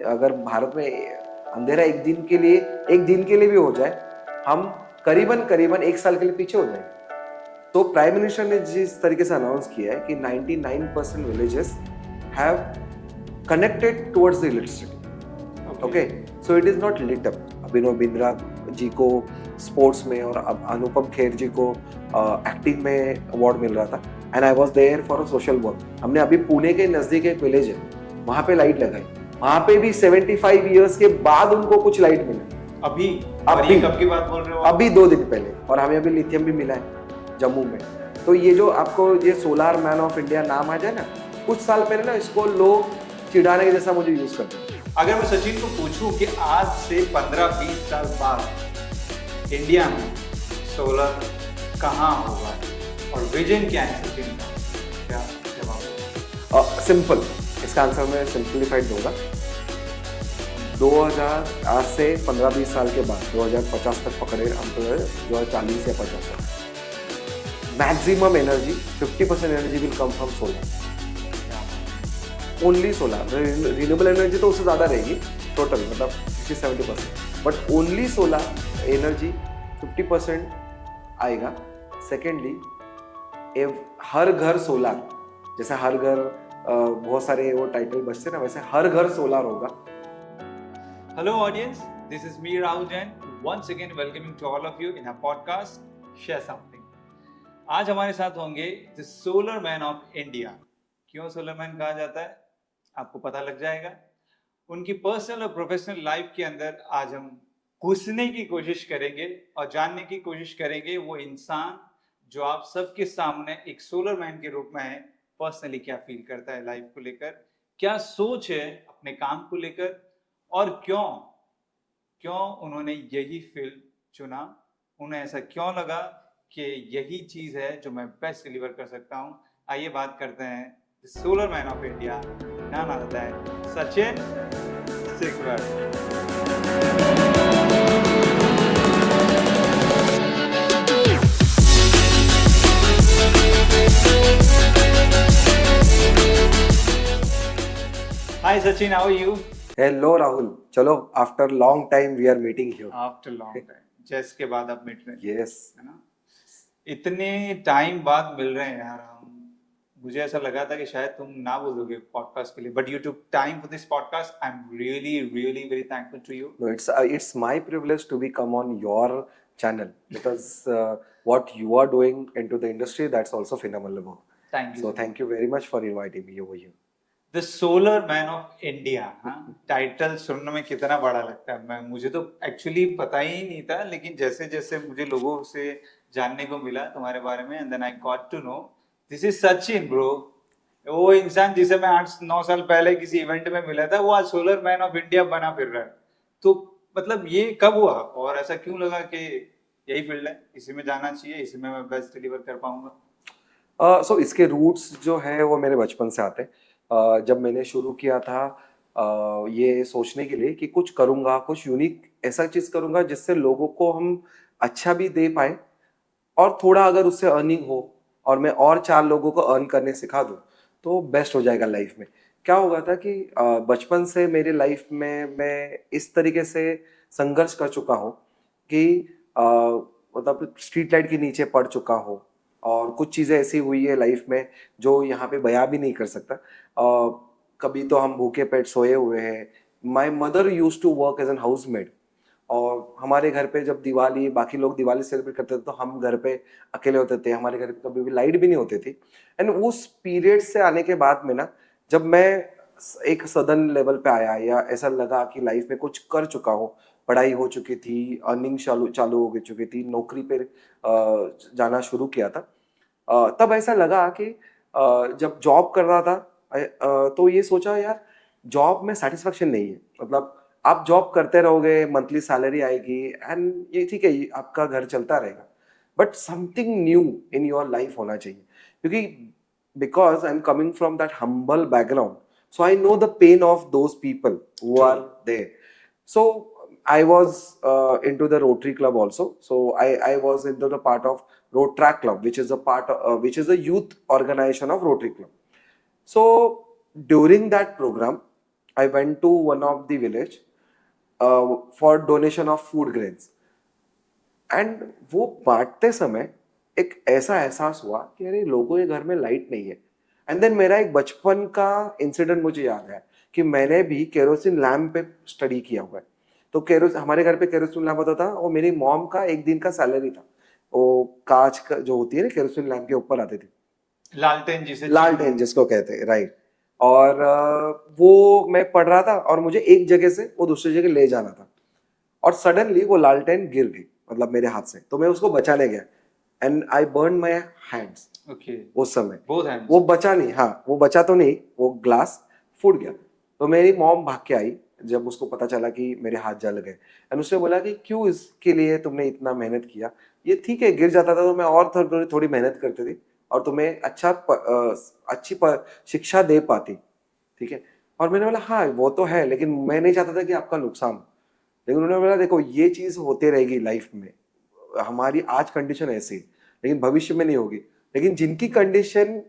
अगर भारत में अंधेरा एक दिन के लिए भी हो जाए, हम करीबन करीबन एक साल के लिए पीछे हो जाएंगे। तो प्राइम मिनिस्टर ने जिस तरीके से अनाउंस किया है कि 99% villages have connected towards the electricity. Okay, so it is not lit up. Abhinav Bindra ji को स्पोर्ट्स में और अनुपम खेर जी को एक्टिंग में अवार्ड मिल रहा था, and I was there for a social work. हमने अभी पुणे के नजदीक एक विलेज है, वहां पे लाइट लगाई। वहां पे भी 75 इयर्स के बाद उनको कुछ लाइट मिला। अभी कब की बात बोल रहे हो? अभी 2 दिन पहले। और हमें अभी लिथियम भी मिला है जम्मू में। तो ये जो आपको ये सोलार मैन ऑफ इंडिया नाम आ जाए ना, कुछ साल पहले ना इसको लोग चिढ़ाने के जैसा मुझे यूज करते हैं। अगर मैं सचिन को पूछूं कि आज से 15-20 साल बाद इंडिया में सोलर कहाँ होगा और विजन क्या है सचिन का, क्या जवाब? सिंपल, इसका आंसर मैं सिंप्लीफाइड दूंगा। 2000 आज से 15-20 साल के बाद 2050 तक पकड़े हम, तो 2040 या 50 तक maximum energy 50% energy will come from solar. Only solar. Renewable energy तो उससे ज़्यादा रहेगी टोटल, मतलब 60-70%, बट ओनली सोलर एनर्जी 50% आएगा। सेकेंडली, हर घर सोलर, जैसे हर घर बहुत सारे वो टाइटल बचते ना, वैसे हर घर सोलर होगा। Hello audience, this is me Rahul Jain, once again welcoming to all of you in our podcast Share Something। आज हमारे साथ होंगे the solar man of India. क्यों सोलर मैन कहा जाता है आपको पता लग जाएगा। उनकी पर्सनल और प्रोफेशनल लाइफ के अंदर आज हम घुसने की कोशिश करेंगे और जानने की कोशिश करेंगे वो इंसान जो आप सबके सामने एक सोलर मैन के रूप में है, पर्सनली क्या फील करता है लाइफ को लेकर, क्या सोच है अपने काम को लेकर, और क्यों उन्होंने यही फील्ड चुना, उन्हें ऐसा क्यों लगा कि यही चीज है जो मैं बेस्ट डिलीवर कर सकता हूं। आइए बात करते हैं the solar man of India, नाम आता है Sachin Sikwar. Hi Sachin, how are you? Hello Rahul, चलो after long time we are meeting here. After long time, जैस के बाद आप मिल रहे हैं। यस, है ना, इतने टाइम बाद मिल रहे हैं यार हम। मुझे ऐसा लगा था कि शायद तुम ना बोलोगे पॉडकास्ट के लिए, but you took time for this podcast. I am really really very thankful to you. no, it's my privilege to be come on your channel because what you are doing into the industry, that's also phenomenal. Thank you. So thank you very much for inviting me over here. The solar man of India, हाँ, title सुनने में कितना बड़ा लगता है। मुझे तो actually पता ही नहीं था, लेकिन जैसे जैसे मुझे लोगों से जानने को मिला तुम्हारे बारे में, and then I got to know this is Sachin bro. वो इंसान जिसे मैं 8-9 साल पहले किसी इवेंट में मिला था, वो आज सोलर मैन ऑफ इंडिया बना फिर रहा है। तो मतलब ये कब हुआ और ऐसा क्यों लगा कि यही फील्ड है, इसी में जाना चाहिए, इसी में मैं बेस्ट डिलीवर कर पाऊंगा? So इसके रूट्स जो है वो मेरे बचपन से आते हैं। जब मैंने शुरू किया था ये सोचने के लिए कि कुछ करूँगा, कुछ यूनिक ऐसा चीज़ करूँगा जिससे लोगों को हम अच्छा भी दे पाए और थोड़ा अगर उससे अर्निंग हो और मैं और 4 लोगों को अर्न करने सिखा दूँ तो बेस्ट हो जाएगा लाइफ में। क्या होगा था कि बचपन से मेरे लाइफ में मैं इस तरीके से संघर्ष कर चुका हूँ कि मतलब स्ट्रीट लाइट के नीचे पड़ चुका हूँ और कुछ चीज़ें ऐसी हुई है लाइफ में जो यहाँ पे बयां भी नहीं कर सकता। कभी तो हम भूखे पेट सोए हुए हैं। My mother use to work as an house maid और हमारे घर पे जब दिवाली, बाकी लोग दिवाली सेलिब्रेट करते थे तो हम घर पे अकेले होते थे। हमारे घर पे कभी भी लाइट भी नहीं होती थी। एंड उस पीरियड से आने के बाद में ना, जब मैं एक सदन लेवल पे आया या ऐसा लगा कि लाइफ में कुछ कर चुका हूँ, पढ़ाई हो चुकी थी, अर्निंग चालू हो चुकी थी, नौकरी पे जाना शुरू किया था, तब ऐसा लगा कि जब जॉब कर रहा था तो ये सोचा यार जॉब में सेटिस्फेक्शन नहीं है। मतलब आप जॉब करते रहोगे, मंथली सैलरी आएगी एंड ये ठीक है, आपका घर चलता रहेगा, but something new in your life होना चाहिए। क्योंकि because I am coming from that humble background, so I know the pain of those people who are there. So I was into the Rotary Club also. So I was into the part of Road Track Club, which is a which is a youth organization of Rotary Club. So during that program, I went to one of the village for donation of food grains. And वो बांटते समय एक ऐसा एहसास हुआ कि अरे लोगों के घर में लाइट नहीं है. एंड देन मेरा एक बचपन का इंसिडेंट मुझे याद है कि मैंने भी केरोसिन लैम्प पे स्टडी किया हुआ है. तो केरोसिन, हमारे घर पे केरोसिन लैम्प होता था और मेरी मॉम का एक दिन का सैलरी था. वो कांच का जो होती है ना, केरोसिन लैम्प के ऊपर आती थी, लालटेन जिसको कहते हैं, राइट. और वो मैं पढ़ रहा था और मुझे एक जगह से वो दूसरी जगह ले जाना था. और सडनली वो लालटेन गिर गई, मतलब मेरे हाथ से. तो मैं उसको बचाने गया and I burn my hands. Okay, उस समय बोथ हैंड्स. वो बचा नहीं, हाँ वो बचा तो नहीं, वो ग्लास फूट गया. तो मेरी मॉम भाग के आई जब उसको पता चला कि मेरे हाथ जल गए. एंड उसने बोला कि क्यों इसके लिए तुमने इतना मेहनत किया, ये ठीक है गिर जाता था तो मैं और थोड़ी मेहनत करती थी और तुम्हें अच्छी शिक्षा दे पाती, ठीक है. और मैंने बोला हाँ वो तो है, लेकिन मैं नहीं चाहता था कि आपका नुकसान हो. लेकिन उन्होंने बोला देखो ये चीज होती रहेगी लाइफ में, हमारी आज कंडीशन ऐसी है, लेकिन भविष्य में नहीं होगी. लेकिन जिनकी कंडीशन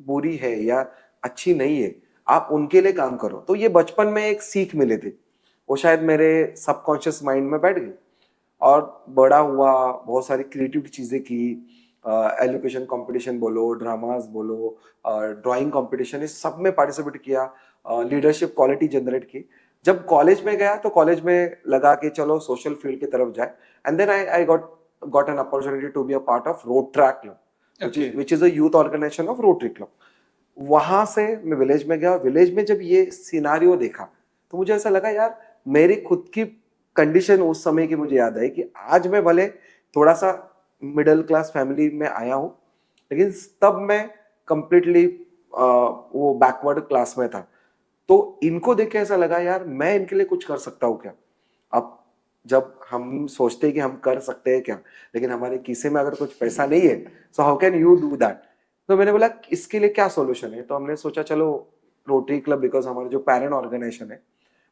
बुरी है या अच्छी नहीं है, आप उनके लिए काम करो. तो ये बचपन में एक सीख मिली थी, वो शायद मेरे सबकॉन्शियस माइंड में बैठ गई. और बड़ा हुआ, बहुत सारी क्रिएटिव चीजें की, एजुकेशन कंपटीशन बोलो, ड्रामास बोलो, ड्राइंग कंपटीशन, इस सब में पार्टिसिपेट किया, लीडरशिप क्वालिटी जनरेट की. जब कॉलेज में गया तो कॉलेज में लगा कि चलो सोशल फील्ड की तरफ जाए. And then I got an opportunity to be a part of Rotary club, which is a youth organization of Rotary Club. वहां से मैं विलेज में गया. विलेज में जब ये सिनारियो देखा तो मुझे ऐसा लगा यार मेरी खुद की कंडीशन उस समय की मुझे याद आई कि आज मैं भले थोड़ा सा मिडिल क्लास फैमिली में आया हूँ, लेकिन तब मैं कंप्लीटली वो बैकवर्ड क्लास में था. तो इनको देख के ऐसा लगा यार मैं इनके लिए कुछ कर सकता हूँ क्या. अब जब हम सोचते हैं कि हम कर सकते हैं क्या, लेकिन हमारे किसे में अगर कुछ पैसा नहीं है, so how can you do that. तो मैंने बोला इसके लिए क्या सॉल्यूशन है. तो हमने सोचा चलो रोटरी क्लब, बिकॉज हमारे जो पेरेंट ऑर्गेनाइजेशन है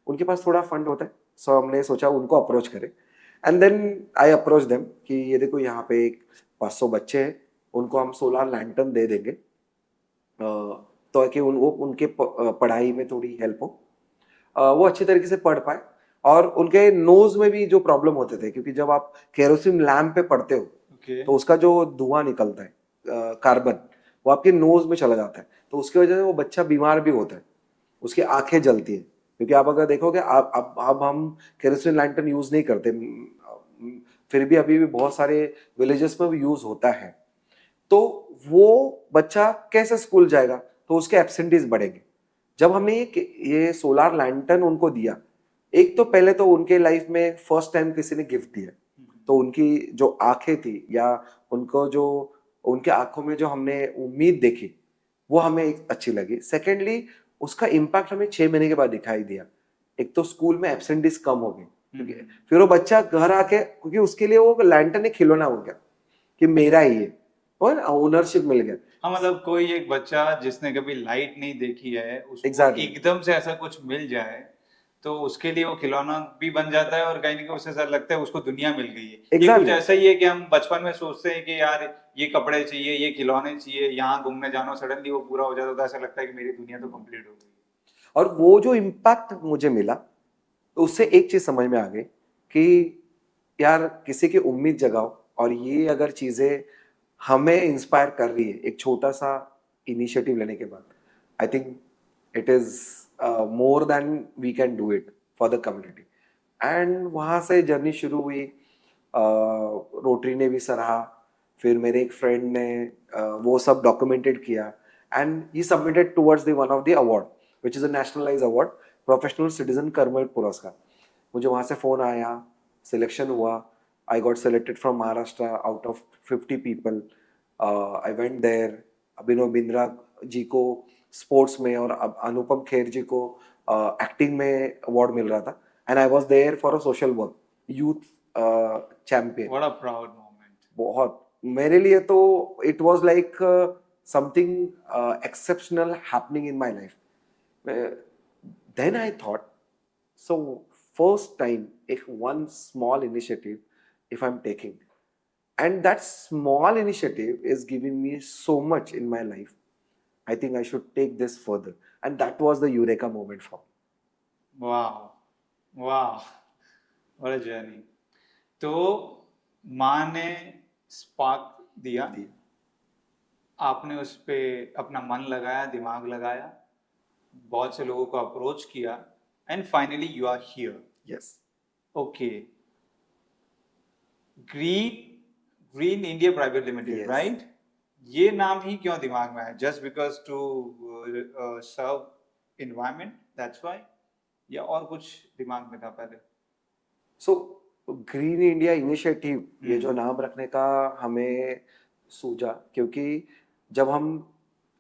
उनके पास थोड़ा फंड होता है, सो हमने सोचा उनको अप्रोच करें. And then I approach them कि ये देखो यहाँ पे एक 500 बच्चे हैं, उनको हम सोलर लैंटर्न दे देंगे तो कि उनके पढ़ाई में थोड़ी हेल्प हो, वो अच्छी तरीके से पढ़ पाए. और उनके नोज में भी जो प्रॉब्लम होते थे, क्योंकि जब आप केरोसिन लैम्प पे पढ़ते हो तो उसका जो धुआं निकलता है, कार्बन, वो आपके नोज में चला जाता है. तो उसकी वजह से वो बच्चा बीमार भी होता है, उसकी आंखें जलती है. क्योंकि आप अगर देखोगे अब हम केरोसिन लैंटर्न यूज नहीं करते, फिर भी अभी भी बहुत सारे विलेजेस में भी यूज होता है. तो वो बच्चा कैसे स्कूल जाएगा, तो उसके एब्सेंटीज बढ़ेंगे. जब हमने ये सोलार लैंटर्न उनको दिया, एक तो पहले तो उनके लाइफ में फर्स्ट टाइम किसी ने गिफ्ट दिया, तो उनकी जो आंखें थी या उनको जो उनके आंखों में जो हमने उम्मीद देखी वो हमें एक अच्छी लगी. सेकेंडली उसका इम्पैक्ट हमें 6 महीने के बाद दिखाई दिया. एक तो स्कूल में एब्सेंटीज कम हो गई, क्योंकि फिर वो बच्चा घर आके, क्योंकि उसके लिए वो लैंटर्न एक खिलौना हो गया कि मेरा ही है, और ओनरशिप मिल गया. हाँ, मतलब कोई एक बच्चा जिसने कभी लाइट नहीं देखी है, उसको Exactly. एकदम से ऐसा कुछ मिल जाए तो उसके लिए वो खिलौना भी बन जाता है और कहीं ना कहीं उसे ऐसा लगता है उसको दुनिया मिल गई है. ये कुछ Exactly. ऐसा ही है कि हम बचपन में सोचते हैं कि यार ये कपड़े चाहिए, ये खिलौने चाहिए, यहाँ घूमने जाना, सडनली वो पूरा हो जाता है तो ऐसा लगता है कि मेरी दुनिया तो कंप्लीट हो गई. और वो जो इम्पैक्ट मुझे मिला, तो उससे एक चीज समझ में आ गई कि यार किसी की उम्मीद जगाओ, और ये अगर चीजें हमें इंस्पायर कर रही है एक छोटा सा इनिशिएटिव लेने के बाद, I think it is more than we can do it for the community. And वहाँ से जर्नी शुरू हुई. रोटरी ने भी सराहा, फिर मेरे एक फ्रेंड ने वो सब डॉक्यूमेंटेड किया, and he submitted towards the one of the award which is a nationalize award, professional citizen Karmaveer Puraskar. मुझे वहाँ से फ़ोन आया, सिलेक्शन हुआ. I got selected from Maharashtra out of 50 people. I went there. Abhinav Bindra ji को स्पोर्ट्स में और अनुपम खेर जी को एक्टिंग में अवार्ड मिल रहा था. And I was there for a social work, youth champion. What a proud moment. बहुत मेरे लिए तो it was like something exceptional happening in my life. Then I thought, so first time if one small initiative if I'm taking, and that small initiative is giving me so much in my life, I think I should take this further. And that was the eureka moment for me. वाह वाह, what a journey. तो माँ ने spark दिया, आपने उस पे अपना मन लगाया, दिमाग लगाया, बहुत से लोगों को अप्रोच किया, and finally you are here. Yes. Okay, green green India private limited, yes. Right? ये नाम ही क्यों दिमाग में है? Just because to serve environment, that's why, या और कुछ दिमाग में था पहले? सो ग्रीन इंडिया इनिशिएटिव ये जो हम्म, नाम रखने का हमें सूझा क्योंकि जब हम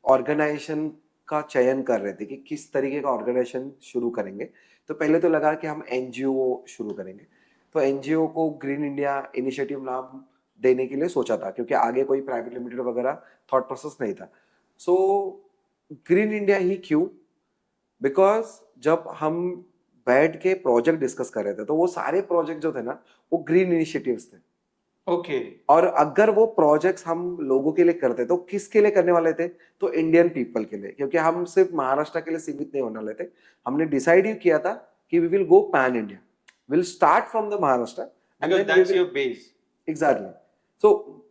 ऑर्गेनाइजेशन का चयन कर रहे थे कि किस तरीके का ऑर्गेनाइजेशन शुरू करेंगे, तो पहले तो लगा कि हम एनजीओ शुरू करेंगे। तो एनजीओ को ग्रीन इंडिया इनिशिएटिव नाम देने के लिए सोचा था क्योंकि आगे कोई प्राइवेट लिमिटेड वगैरह थॉट प्रोसेस नहीं था। सो ग्रीन इंडिया ही क्यों? बिकॉज जब हम बैठ के प्रोजेक्ट डिस्कस कर रहे थे तो वो सारे प्रोजेक्ट जो थे ना वो ग्रीन इनिशिएटिव्स थे। ओके, और अगर वो प्रोजेक्ट्स हम लोगों के लिए करते तो किसके लिए करने वाले थे? तो इंडियन पीपल के लिए, क्योंकि हम सिर्फ महाराष्ट्र के लिए सीमित नहीं होने वाले थे। हमने डिसाइड ही किया था कि we will go pan India, will start from the Maharashtra and because then we that's will your base. Exactly. So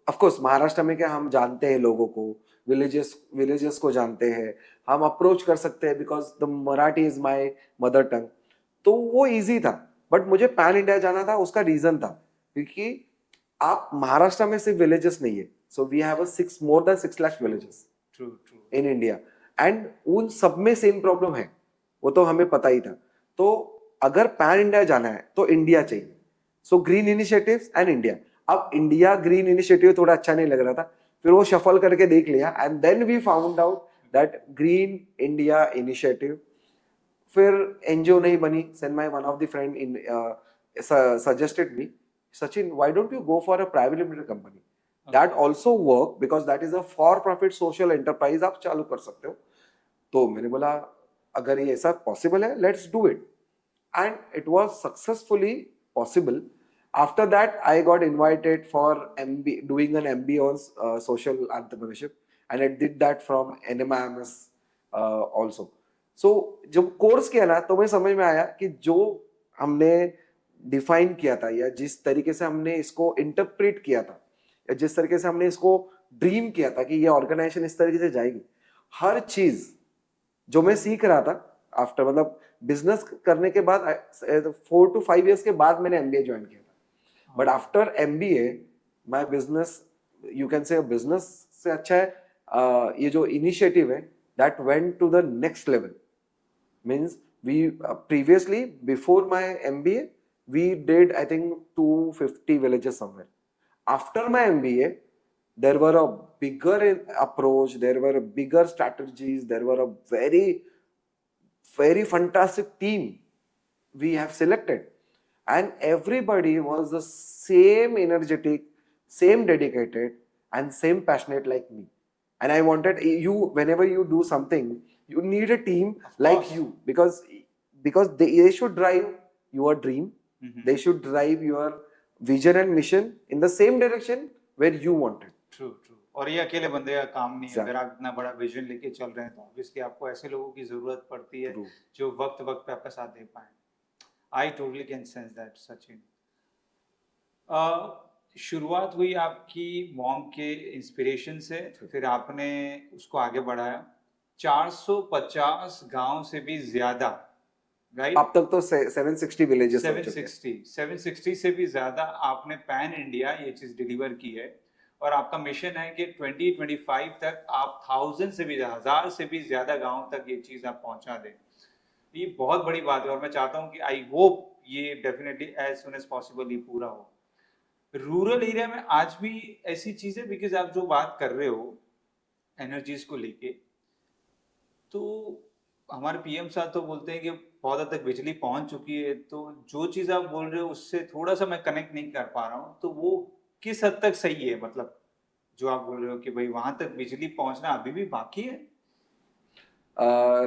of course Maharashtra में क्या हम जानते हैं लोगों को, विलेजेस विलेजेस को जानते हैं, हम अप्रोच कर सकते हैं because the Marathi is my mother tongue. तो वो इजी था। बट मुझे पैन इंडिया जाना था, उसका रीजन था क्योंकि आप महाराष्ट्र में सिर्फ विलेजेस नहीं है। So we have a 6 more than 6 lakh villages true true. In India and उन सब में सेम प्रॉब्लम है, वो तो हमें पता ही था। तो अगर पैन इंडिया जाना है तो इंडिया चाहिए। So green initiatives and India. अब इंडिया ग्रीन इनिशिएटिव थोड़ा अच्छा नहीं लग रहा था, फिर वो शफल करके देख लिया and then we found out that green India initiative. फिर एनजीओ नहीं बनी, then my one of the friend in suggested me, Sachin why don't you go for a private limited company, that also work because that is a for profit social enterprise, आप चालू कर सकते हो। तो मैंने बोला अगर ये ऐसा पॉसिबल है let's do it, and it was successfully possible. After that, I got invited for MBA, doing an MBA on social entrepreneurship, and I did that from NMIMS also. So जब कोर्स किया ना तो मुझे समझ में आया कि जो हमने डिफाइन किया था या जिस तरीके से हमने इसको इंटरप्रेट किया था या जिस तरीके से हमने इसको ड्रीम किया था कि ये ऑर्गेनाइजेशन इस तरीके से जाएगी, हर चीज जो मैं सीख रहा था आफ्टर, मतलब बिजनेस करने के बाद 4 to 5 years के बाद मैंने एमबीए ज्वाइन किया था। But after MBA my business, you can say business से अच्छा है ये जो इनिशिएटिव है that went to the next level. Means we previously before my MBA we did I think 250 villages somewhere. After my MBA there were a bigger approach, there were bigger strategies, there were a very fantastic team we have selected, and everybody was the same energetic, same dedicated and same passionate like me. And I wanted you, whenever you do something you need a team Of like course. you, because they should drive your dream, Mhm. they should drive your vision and mission in the same direction where you want it. True true. और ये अकेले बंदे का काम नहीं है। Exactly. अगर आप इतना बड़ा विजन लेके चल रहे हैं तो ऑब्वियसली आपको ऐसे लोगों की जरूरत पड़ती है True. जो वक्त वक्त पे आपका साथ दे पाए। I totally can sense that Sachin. शुरुआत हुई आपकी मॉम के इंस्पिरेशन से, फिर आपने उसको आगे बढ़ाया 450 गांव से भी ज्यादा, राइट? अब तक तो 760 विलेजेस हो चुके हैं। 760 से भी ज्यादा आपने पैन इंडिया ये चीज डिलीवर की है। और आपका मिशन है कि 2025 तक आप 1000 से भी 1000 से भी ज्यादा गांव तक ये चीज आप पहुंचा दें। ये बहुत बड़ी बात है और मैं चाहता हूं कि आई होप ये definitely as soon as possible ये पूरा हो। रूरल एरिया में आज भी ऐसी चीजें, बिकॉज आप जो बात कर रहे हो एनर्जीज को लेके, तो हमारे पीएम साहब तो बोलते हैं कि बहुत हद तक बिजली पहुंच चुकी है, तो जो चीज आप बोल रहे हो उससे थोड़ा सा मैं कनेक्ट नहीं कर पा रहा हूँ। तो वो किस हद तक सही है? मतलब जो आप बोल रहे हो कि भाई वहां तक बिजली पहुंचना अभी भी बाकी है।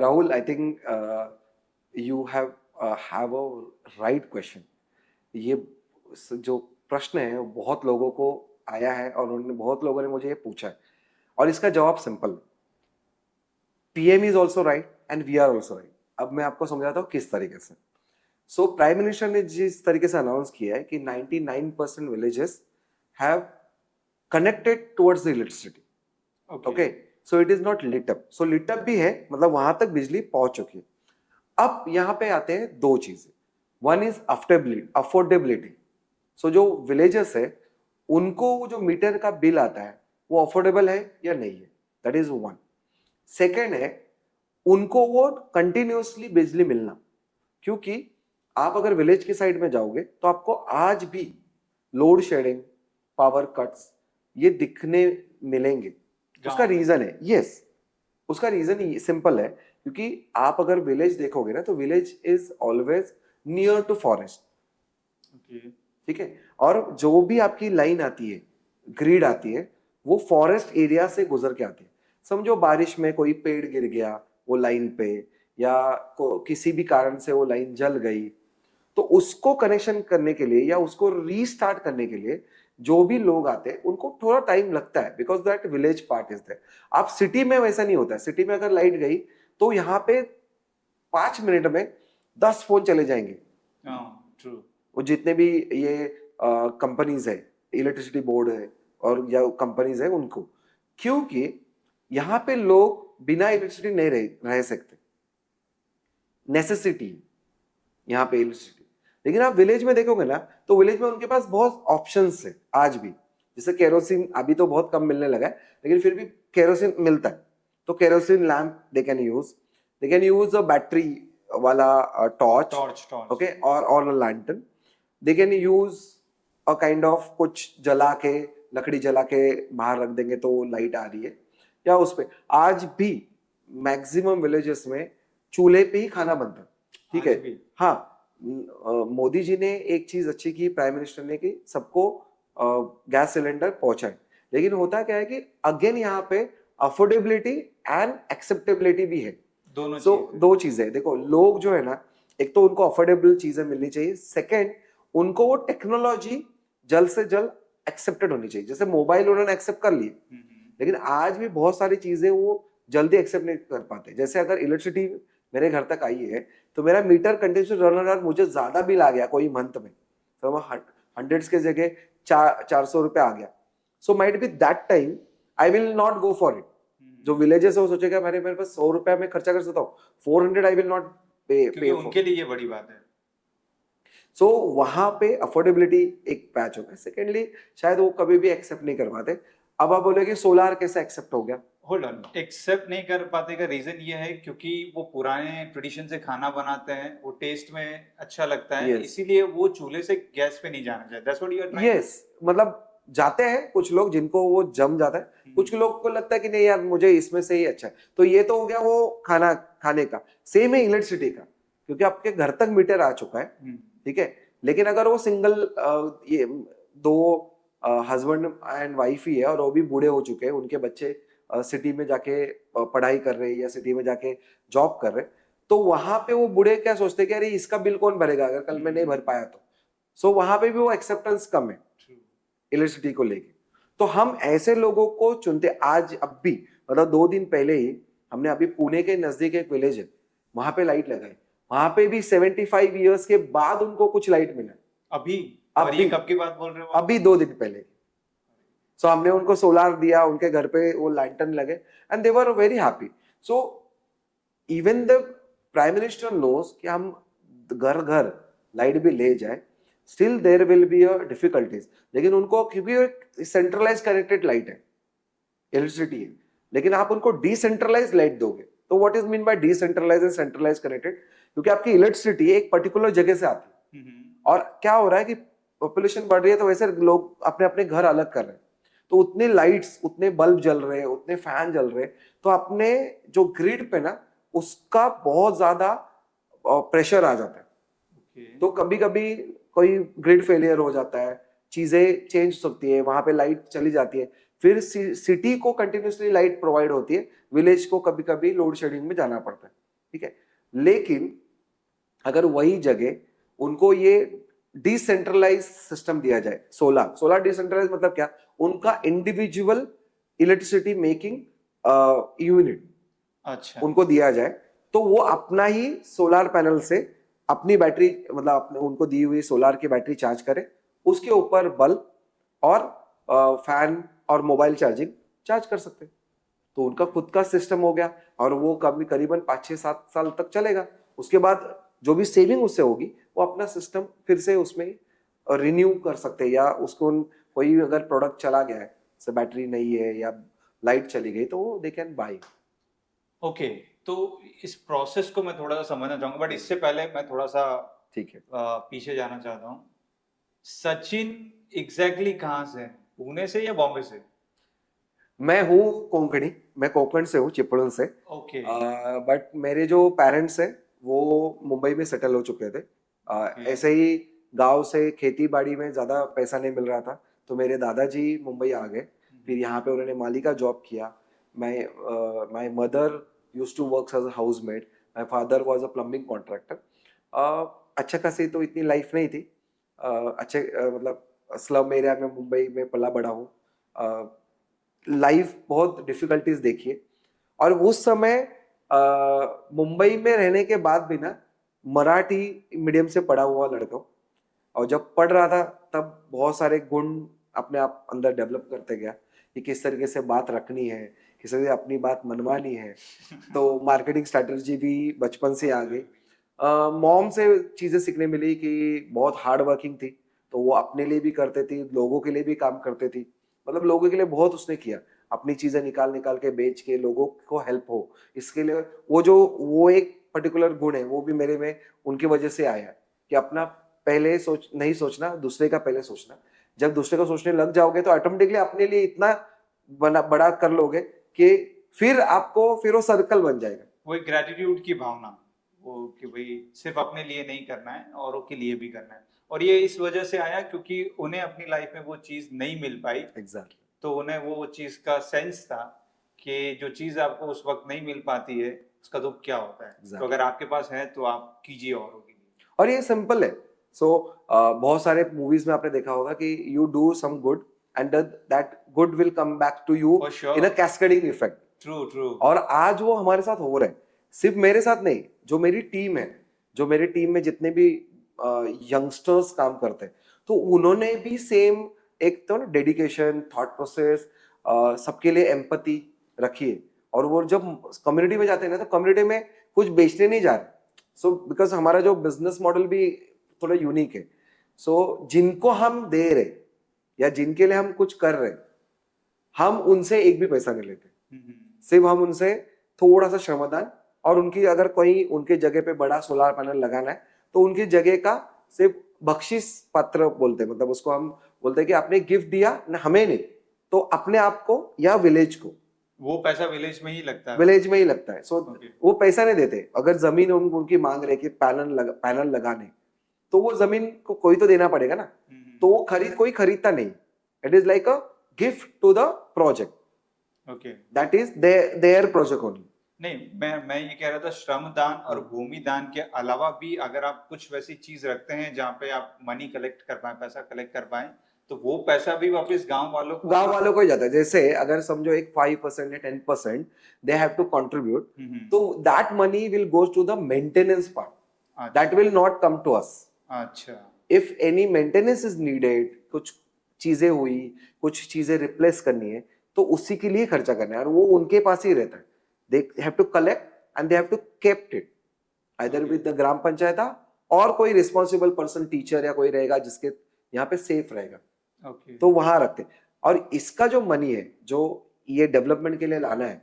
Rahul, I think you have a right question. ये जो प्रश्न है वो बहुत लोगों को आया है और उन्होंने बहुत लोगों ने मुझे ये पूछा है और इसका जवाब simple, PM is also right and we are also right. अब मैं आपको समझाता हूँ किस तरीके से। सो प्राइम मिनिस्टर ने जिस तरीके से अनाउंस किया है कि 99% villages have connected towards the electricity, okay, so it is not lit up, so lit up भी है, मतलब वहां तक बिजली पहुंच चुकी है। अब यहाँ पे आते हैं दो चीजें, वन इज अफोर्डेबिलिटी, सो जो विलेजेस है उनको जो मीटर का बिल आता है वो अफोर्डेबल है या नहीं है, दैट इज वन। सेकेंड है उनको वो कंटिन्यूअसली बिजली मिलना, क्योंकि आप अगर विलेज की साइड में जाओगे तो आपको आज भी लोड शेडिंग, पावर कट्स ये दिखने मिलेंगे। उसका रीजन है, यस, उसका रीजन सिंपल है, क्योंकि आप अगर विलेज देखोगे ना तो village is always near to forest, ठीक है, और जो भी आपकी लाइन आती है, ग्रिड आती है, वो फॉरेस्ट एरिया से गुजर के आती है। समझो बारिश में कोई पेड़ गिर गया वो लाइन पे, या किसी भी कारण से वो लाइन जल गई, तो उसको कनेक्शन करने के लिए या उसको रीस्टार्ट करने के लिए जो भी लोग आते हैं उनको थोड़ा टाइम लगता है, because that village part is there. आप सिटी में वैसा नहीं होता है, सिटी में अगर लाइट गई तो यहाँ पे 5 मिनट में 10 फोन चले जाएंगे। ट्रू। वो जितने भी ये कंपनीज है, इलेक्ट्रिसिटी बोर्ड है और या कंपनीज है उनको, क्योंकि यहाँ पे लोग बिना इलेक्ट्रिसिटी नहीं रह सकते, नेसेसिटी यहाँ पे इलेक्ट्रिसिटी। लेकिन आप विलेज में देखोगे ना तो विलेज में उनके पास बहुत ऑप्शंस है आज भी, जैसे केरोसिन अभी तो बहुत कम मिलने लगा है, लेकिन फिर भी केरोसिन मिलता है, तो kerosene lamp they can use a battery वाला टॉर्च, ओके, और lantern, they can use a kind of कुछ जला के, लकड़ी जला के बाहर रख देंगे तो लाइट आ रही है, या उस पे आज भी मैक्सिमम विलेजेस में चूल्हे पे ही खाना बनता है, ठीक है। हाँ, मोदी जी ने एक चीज अच्छी की, प्राइम मिनिस्टर ने, कि सबको गैस सिलेंडर पहुंचाए, लेकिन होता क्या है कि अगेन यहाँ पे अफोर्डेबिलिटी एंड एक्सेप्टेबिलिटी भी है, दो चीजें देखो, लोग जो है ना, एक तो उनको अफोर्डेबल चीजें मिलनी चाहिए, सेकेंड उनको वो टेक्नोलॉजी जल्द से जल्द एक्सेप्टेड होनी चाहिए। जैसे मोबाइल उन्होंने एक्सेप्ट कर लिए, लेकिन आज भी बहुत सारी चीजें वो जल्दी एक्सेप्ट नहीं कर पाते। जैसे अगर इलेक्ट्रिसिटी मेरे घर तक आई है तो मेरा मीटर कंटिन्यूस रन रन, मुझे ज्यादा बिल आ गया कोई मंथ में, तो हंड्रेड्स के जगह 400 रुपए आ गया, so might be that time I will not go for it. जो विलेजेस है वो सोचेगा मेरे पास 100 रुपया में खर्चा कर सकता हूँ, 400 आई विल नॉट पे, उनके लिए ये बड़ी बात है। सो वहां पे अफोर्डेबिलिटी एक पैच होगा। सेकेंडली शायद वो कभी भी एक्सेप्ट नहीं कर पाते। अब आप बोले कि सोलार कैसे एक्सेप्ट हो गया, होल्ड ऑन, एक्सेप्ट नहीं कर पाते का रीजन ये है क्योंकि वो पुराने ट्रेडिशन से खाना बनाते हैं, वो टेस्ट में अच्छा लगता है, इसीलिए वो चूल्हे से गैस पे नहीं जाना चाहिए। That's what you are trying. Yes, मतलब जाते हैं कुछ लोग जिनको वो जम जाता है, कुछ लोग को लगता है कि नहीं यार मुझे इसमें से ही अच्छा है, तो ये तो हो गया वो खाना खाने का। सेम है इलेक्ट्रिसिटी का, क्योंकि आपके घर तक मीटर आ चुका है, ठीक है, लेकिन अगर वो सिंगल ये दो हस्बैंड एंड वाइफ ही है और वो भी बूढ़े हो चुके हैं, उनके बच्चे सिटी में जाके पढ़ाई कर रहे हैं या सिटी में जाके जॉब कर रहे हैं, तो वहां पे वो बूढ़े क्या सोचते हैं कि अरे इसका बिल कौन भरेगा अगर कल मैं नहीं भर पाया तो। सो वहां पे भी वो एक्सेप्टेंस कम है इलेक्ट्रिसिटी को लेके। तो हम ऐसे लोगों को चुनते, आज अब भी, मतलब 2 दिन पहले ही हमने अभी पुणे के नजदीक एक विलेज है, वहां पे लाइट लगाई, वहां पे भी 75 ईयर्स के बाद उनको कुछ लाइट मिला। अभी और ये कब की बात बोल रहे हो? अभी 2 दिन पहले। सो हमने उनको सोलार दिया, उनके घर पे वो लैंटर्न लगे and they were very happy. So even the prime minister knows कि हम घर घर लाइट भी ले जाए, still there will be a difficulties. लेकिन उनको, क्योंकि सेंट्रलाइज कनेक्टेड लाइट है, इलेक्ट्रिसिटी है, लेकिन आप उनको डिसेंट्रलाइज लाइट दोगे तो what is mean by decentralize and centralize connected, क्योंकि आपकी इलेक्ट्रिसिटी एक पर्टिकुलर जगह से आती है, और क्या हो रहा है कि पॉपुलेशन बढ़ रही है तो वैसे लोग अपने अपने घर अलग कर रहे हैं, तो उतने लाइट्स, उतने बल्ब जल रहे हैं, उतने फैन जल रहे हैं, तो अपने जो ग्रिड पे ना उसका बहुत ज्यादा प्रेशर आ जाता है। तो कभी कभी कोई ग्रिड फेलियर हो जाता है, चीजें चेंज हो सकती है, वहां पे लाइट चली जाती है, फिर सिटी को कंटिन्यूसली लाइट प्रोवाइड होती है, विलेज को कभी कभी लोड शेडिंग में जाना पड़ता है, ठीक है। लेकिन अगर वही जगह उनको ये डिसेंट्रलाइज सिस्टम दिया जाए, सोलार डिसेंट्रलाइज मतलब क्या, उनका इंडिविजुअल इलेक्ट्रिसिटी मेकिंग यूनिट अच्छा उनको दिया जाए, तो वो अपना ही सोलार पैनल से अपनी बैटरी मतलब अपने उनको दी हुई सोलार की बैटरी चार्ज करें, उसके ऊपर बल्ब और फैन और मोबाइल चार्जिंग चार्ज कर सकते हैं। तो उनका खुद का सिस्टम हो गया और वो कभी करीबन 5-6-7 साल तक चलेगा। उसके बाद जो भी सेविंग उससे होगी वो अपना सिस्टम फिर से उसमें रिन्यू कर सकते हैं, या उसको कोई अगर प्रोडक्ट चला गया है, जैसे बैटरी नहीं है या लाइट चली गई, तो वो दे कैन बाई। ओके, तो इस प्रोसेस को मैं थोड़ा सा समझना चाहूंगा, बट इससे पहले मैं थोड़ा सा ठीक है। पीछे जाना चाहता हूँ। सचिन एग्जैक्टली कहाँ से है? पुणे से या बॉम्बे से? मैं हूँ कोंकणी, मैं कोंकण से हूँ, चिपळूण से। ओके। बट मेरे जो पेरेंट्स हैं वो मुंबई में सेटल हो चुके थे। ऐसे ही गांव से खेती बाड़ी में ज़्यादा पैसा नहीं मिल रहा था, तो मेरे दादाजी मुंबई आ गए। फिर यहाँ पे उन्होंने माली का जॉब किया। My mother use to work as a house maid, my father was a plumbing contractor. अच्छा खासी तो इतनी लाइफ नहीं थी। मतलब स्लम एरिया में मुंबई में पला बड़ा हूँ। लाइफ बहुत डिफिकल्टीज देखी है। और उस समय मुंबई में रहने के बाद भी ना, मराठी मीडियम से पढ़ा हुआ लड़का हूँ। और जब पढ़ रहा था तब बहुत सारे गुण अपने आप अंदर डेवलप करते गया कि किस तरीके से बात रखनी है, किस तरीके से अपनी बात मनवानी है। तो मार्केटिंग स्ट्रैटेजी भी बचपन से आ गई। मॉम से चीज़ें सीखने मिली कि बहुत हार्ड वर्किंग थी, तो वो अपने लिए भी करते थी, लोगों के लिए भी काम करते थी। मतलब लोगों के लिए बहुत उसने किया, अपनी चीज़ें निकाल निकाल के बेच के लोगों को हेल्प हो, इसके लिए। वो एक पर्टिकुलर गुण है, वो भी मेरे में उनकी वजह से आया कि अपना पहले नहीं सोचना, दूसरे का पहले सोचना। जब दूसरे का सोचने लग जाओगे तो ऑटोमेटिकली अपने लिए इतना बड़ा कर लोगे कि फिर वो सर्कल बन जाएगा। वो एक ग्रेटिट्यूड की भावना, वो कि भाई सिर्फ अपने लिए नहीं करना है, औरों के लिए भी करना है। और ये इस वजह से आया क्योंकि उन्हें अपनी लाइफ में वो चीज़ नहीं मिल पाई, एग्जैक्टली। तो उन्हें वो चीज़ का सेंस था कि जो चीज़ आपको उस वक्त नहीं मिल पाती है उसका दुख क्या होता है। तो Exactly. अगर आपके पास है तो आप कीजिए औरों के लिए। और ये सिंपल है। सो बहुत सारे मूवीज में आपने देखा होगा कि you do some good and that good will come back to you For in a sure. Cascading effect. True true. और आज वो हमारे साथ हो रहा है। सिर्फ मेरे साथ नहीं, जो मेरी टीम है, जो मेरी टीम में जितने भी यंगस्टर्स काम करते हैं, तो उन्होंने भी सेम एक तो ना डेडिकेशन, थॉट प्रोसेस, सबके लिए एम्पैथी रखी है। और वो जब कम्युनिटी में जाते हैं ना, तो कम्युनिटी में कुछ बेचने नहीं जा रहे। सो बिकॉज हमारा जो बिजनेस मॉडल भी थोड़ा यूनिक है। सो जिनको हम दे रहे या जिनके लिए हम कुछ कर रहे, हम उनसे एक भी पैसा नहीं लेते। सिर्फ हम उनसे थोड़ा सा श्रमदान, और उनकी अगर कोई उनके जगह पे बड़ा सोलार पैनल लगाना है तो उनकी जगह का सिर्फ बख्शिश पत्र बोलते हैं। मतलब उसको हम बोलते हैं कि आपने गिफ्ट दिया ना, हमें नहीं, तो अपने आप को या विलेज को। वो पैसा विलेज में ही लगता है। विलेज में ही लगता है। सो Okay. वो पैसा नहीं देते। अगर जमीन उनकी मांग रहे कि पैनल लगाने, तो वो जमीन को कोई तो देना पड़ेगा ना। तो वो कोई खरीदता नहीं। It is like a gift to the project. Okay. That is their project only. नहीं, मैं ये कह रहा था, श्रम दान और भूमि दान के अलावा भी अगर आप कुछ वैसी चीज रखते हैं जहाँ पे आप मनी कलेक्ट कर पाए, पैसा कलेक्ट कर पाए, तो वो पैसा भी वापस गांव वालों को ही जाता है। जैसे अगर समझो एक 5% या 10% दे हैव टू कंट्रीब्यूट, तो that money will goes to the maintenance part, that will not come to us. अच्छा। If any maintenance is needed, कुछ चीजें हुई, कुछ चीजें रिप्लेस करनी है, तो उसी के लिए खर्चा करना है, और वो उनके पास ही रहता है। They have to collect and they have to kept it either with the gram panchayat, और कोई रिस्पॉन्सिबल पर्सन, टीचर या कोई रहेगा जिसके यहाँ पे सेफ रहेगा। Okay. तो वहां रखते। और इसका जो मनी है जो ये डेवलपमेंट के लिए लाना है,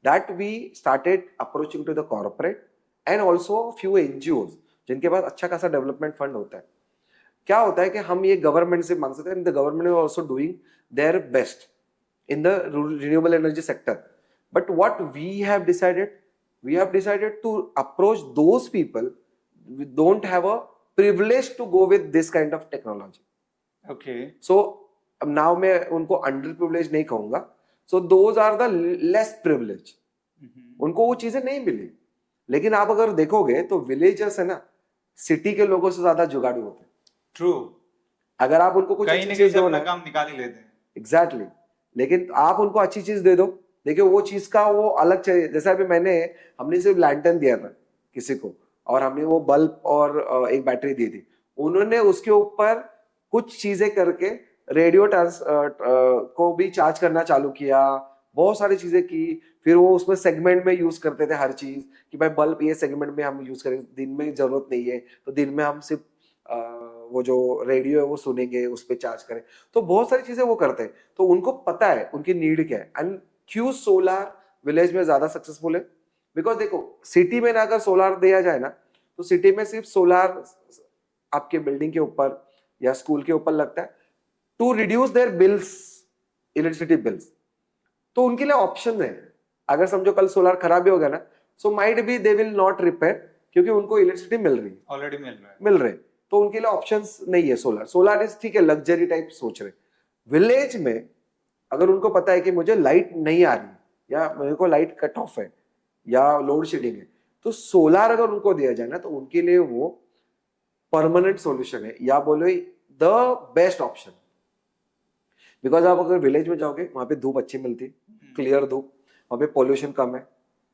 that we started approaching to the corporate and also few NGO जिनके पास अच्छा खासा डेवलपमेंट फंड होता है। क्या होता है कि हम ये गवर्नमेंट से मांग सकते हैं, the government is also doing their best in the renewable energy sector. But what we have decided to approach those people who don't have a privilege to go with this kind of technology. Okay. So now मैं उनको under privilege नहीं कहूंगा। So those are the less privileged. उनको वो चीजें नहीं मिली। लेकिन आप अगर देखोगे तो विलेजर्स है ना, सिटी के लोगों से ज्यादा जुगाड़ू होते हैं। ट्रू। अगर आप उनको कुछ कहीं ना कहीं से अपना काम निकाल ही लेते हैं। एग्जैक्टली। लेकिन आप उनको अच्छी चीज दे दो, देखिए वो चीज का वो अलग चाहिए। जैसे अभी हमने सिर्फ लैंटर्न दिया था किसी को, और हमने वो बल्ब और एक बैटरी दी थी। उन्होंने उसके ऊपर कुछ चीजें करके रेडियो को भी चार्ज करना चालू किया, बहुत सारी चीजें की। फिर वो उसमें सेगमेंट में यूज करते थे हर चीज, कि भाई बल्ब ये सेगमेंट में हम यूज करेंगे, दिन में जरूरत नहीं है तो दिन में हम सिर्फ वो जो रेडियो है वो सुनेंगे, उस पर चार्ज करें। तो बहुत सारी चीजें वो करते हैं, तो उनको पता है उनकी नीड क्या है। एंड क्यों सोलार विलेज में ज्यादा सक्सेसफुल है, बिकॉज देखो सिटी में ना अगर सोलार दिया जाए ना, तो सिटी में सिर्फ सोलार आपके बिल्डिंग के ऊपर या स्कूल के ऊपर लगता है to reduce their bills, electricity bills. तो उनके लिए ऑप्शन है, अगर समझो कल सोलार खराब भी हो गया ना, so might be they will not repair, क्योंकि उनको इलेक्ट्रिसिटी मिल रही है, ऑलरेडी मिल रहा है। मिल रहे, तो उनके लिए ऑप्शंस नहीं है सोलर। सोलर इज ठीक है, लग्जरी टाइप सोच रहे। विलेज में अगर उनको पता है कि मुझे लाइट नहीं आ रही या मेरे को लाइट कट ऑफ है या लोड शेडिंग है, तो सोलार अगर उनको दिया जाए ना, तो उनके लिए वो परमानेंट सॉल्यूशन है, या बोलो द बेस्ट ऑप्शन। बिकॉज आप अगर विलेज में जाओगे, वहां पे धूप अच्छी मिलती, क्लियर धूप, वहां पे पॉल्यूशन कम है,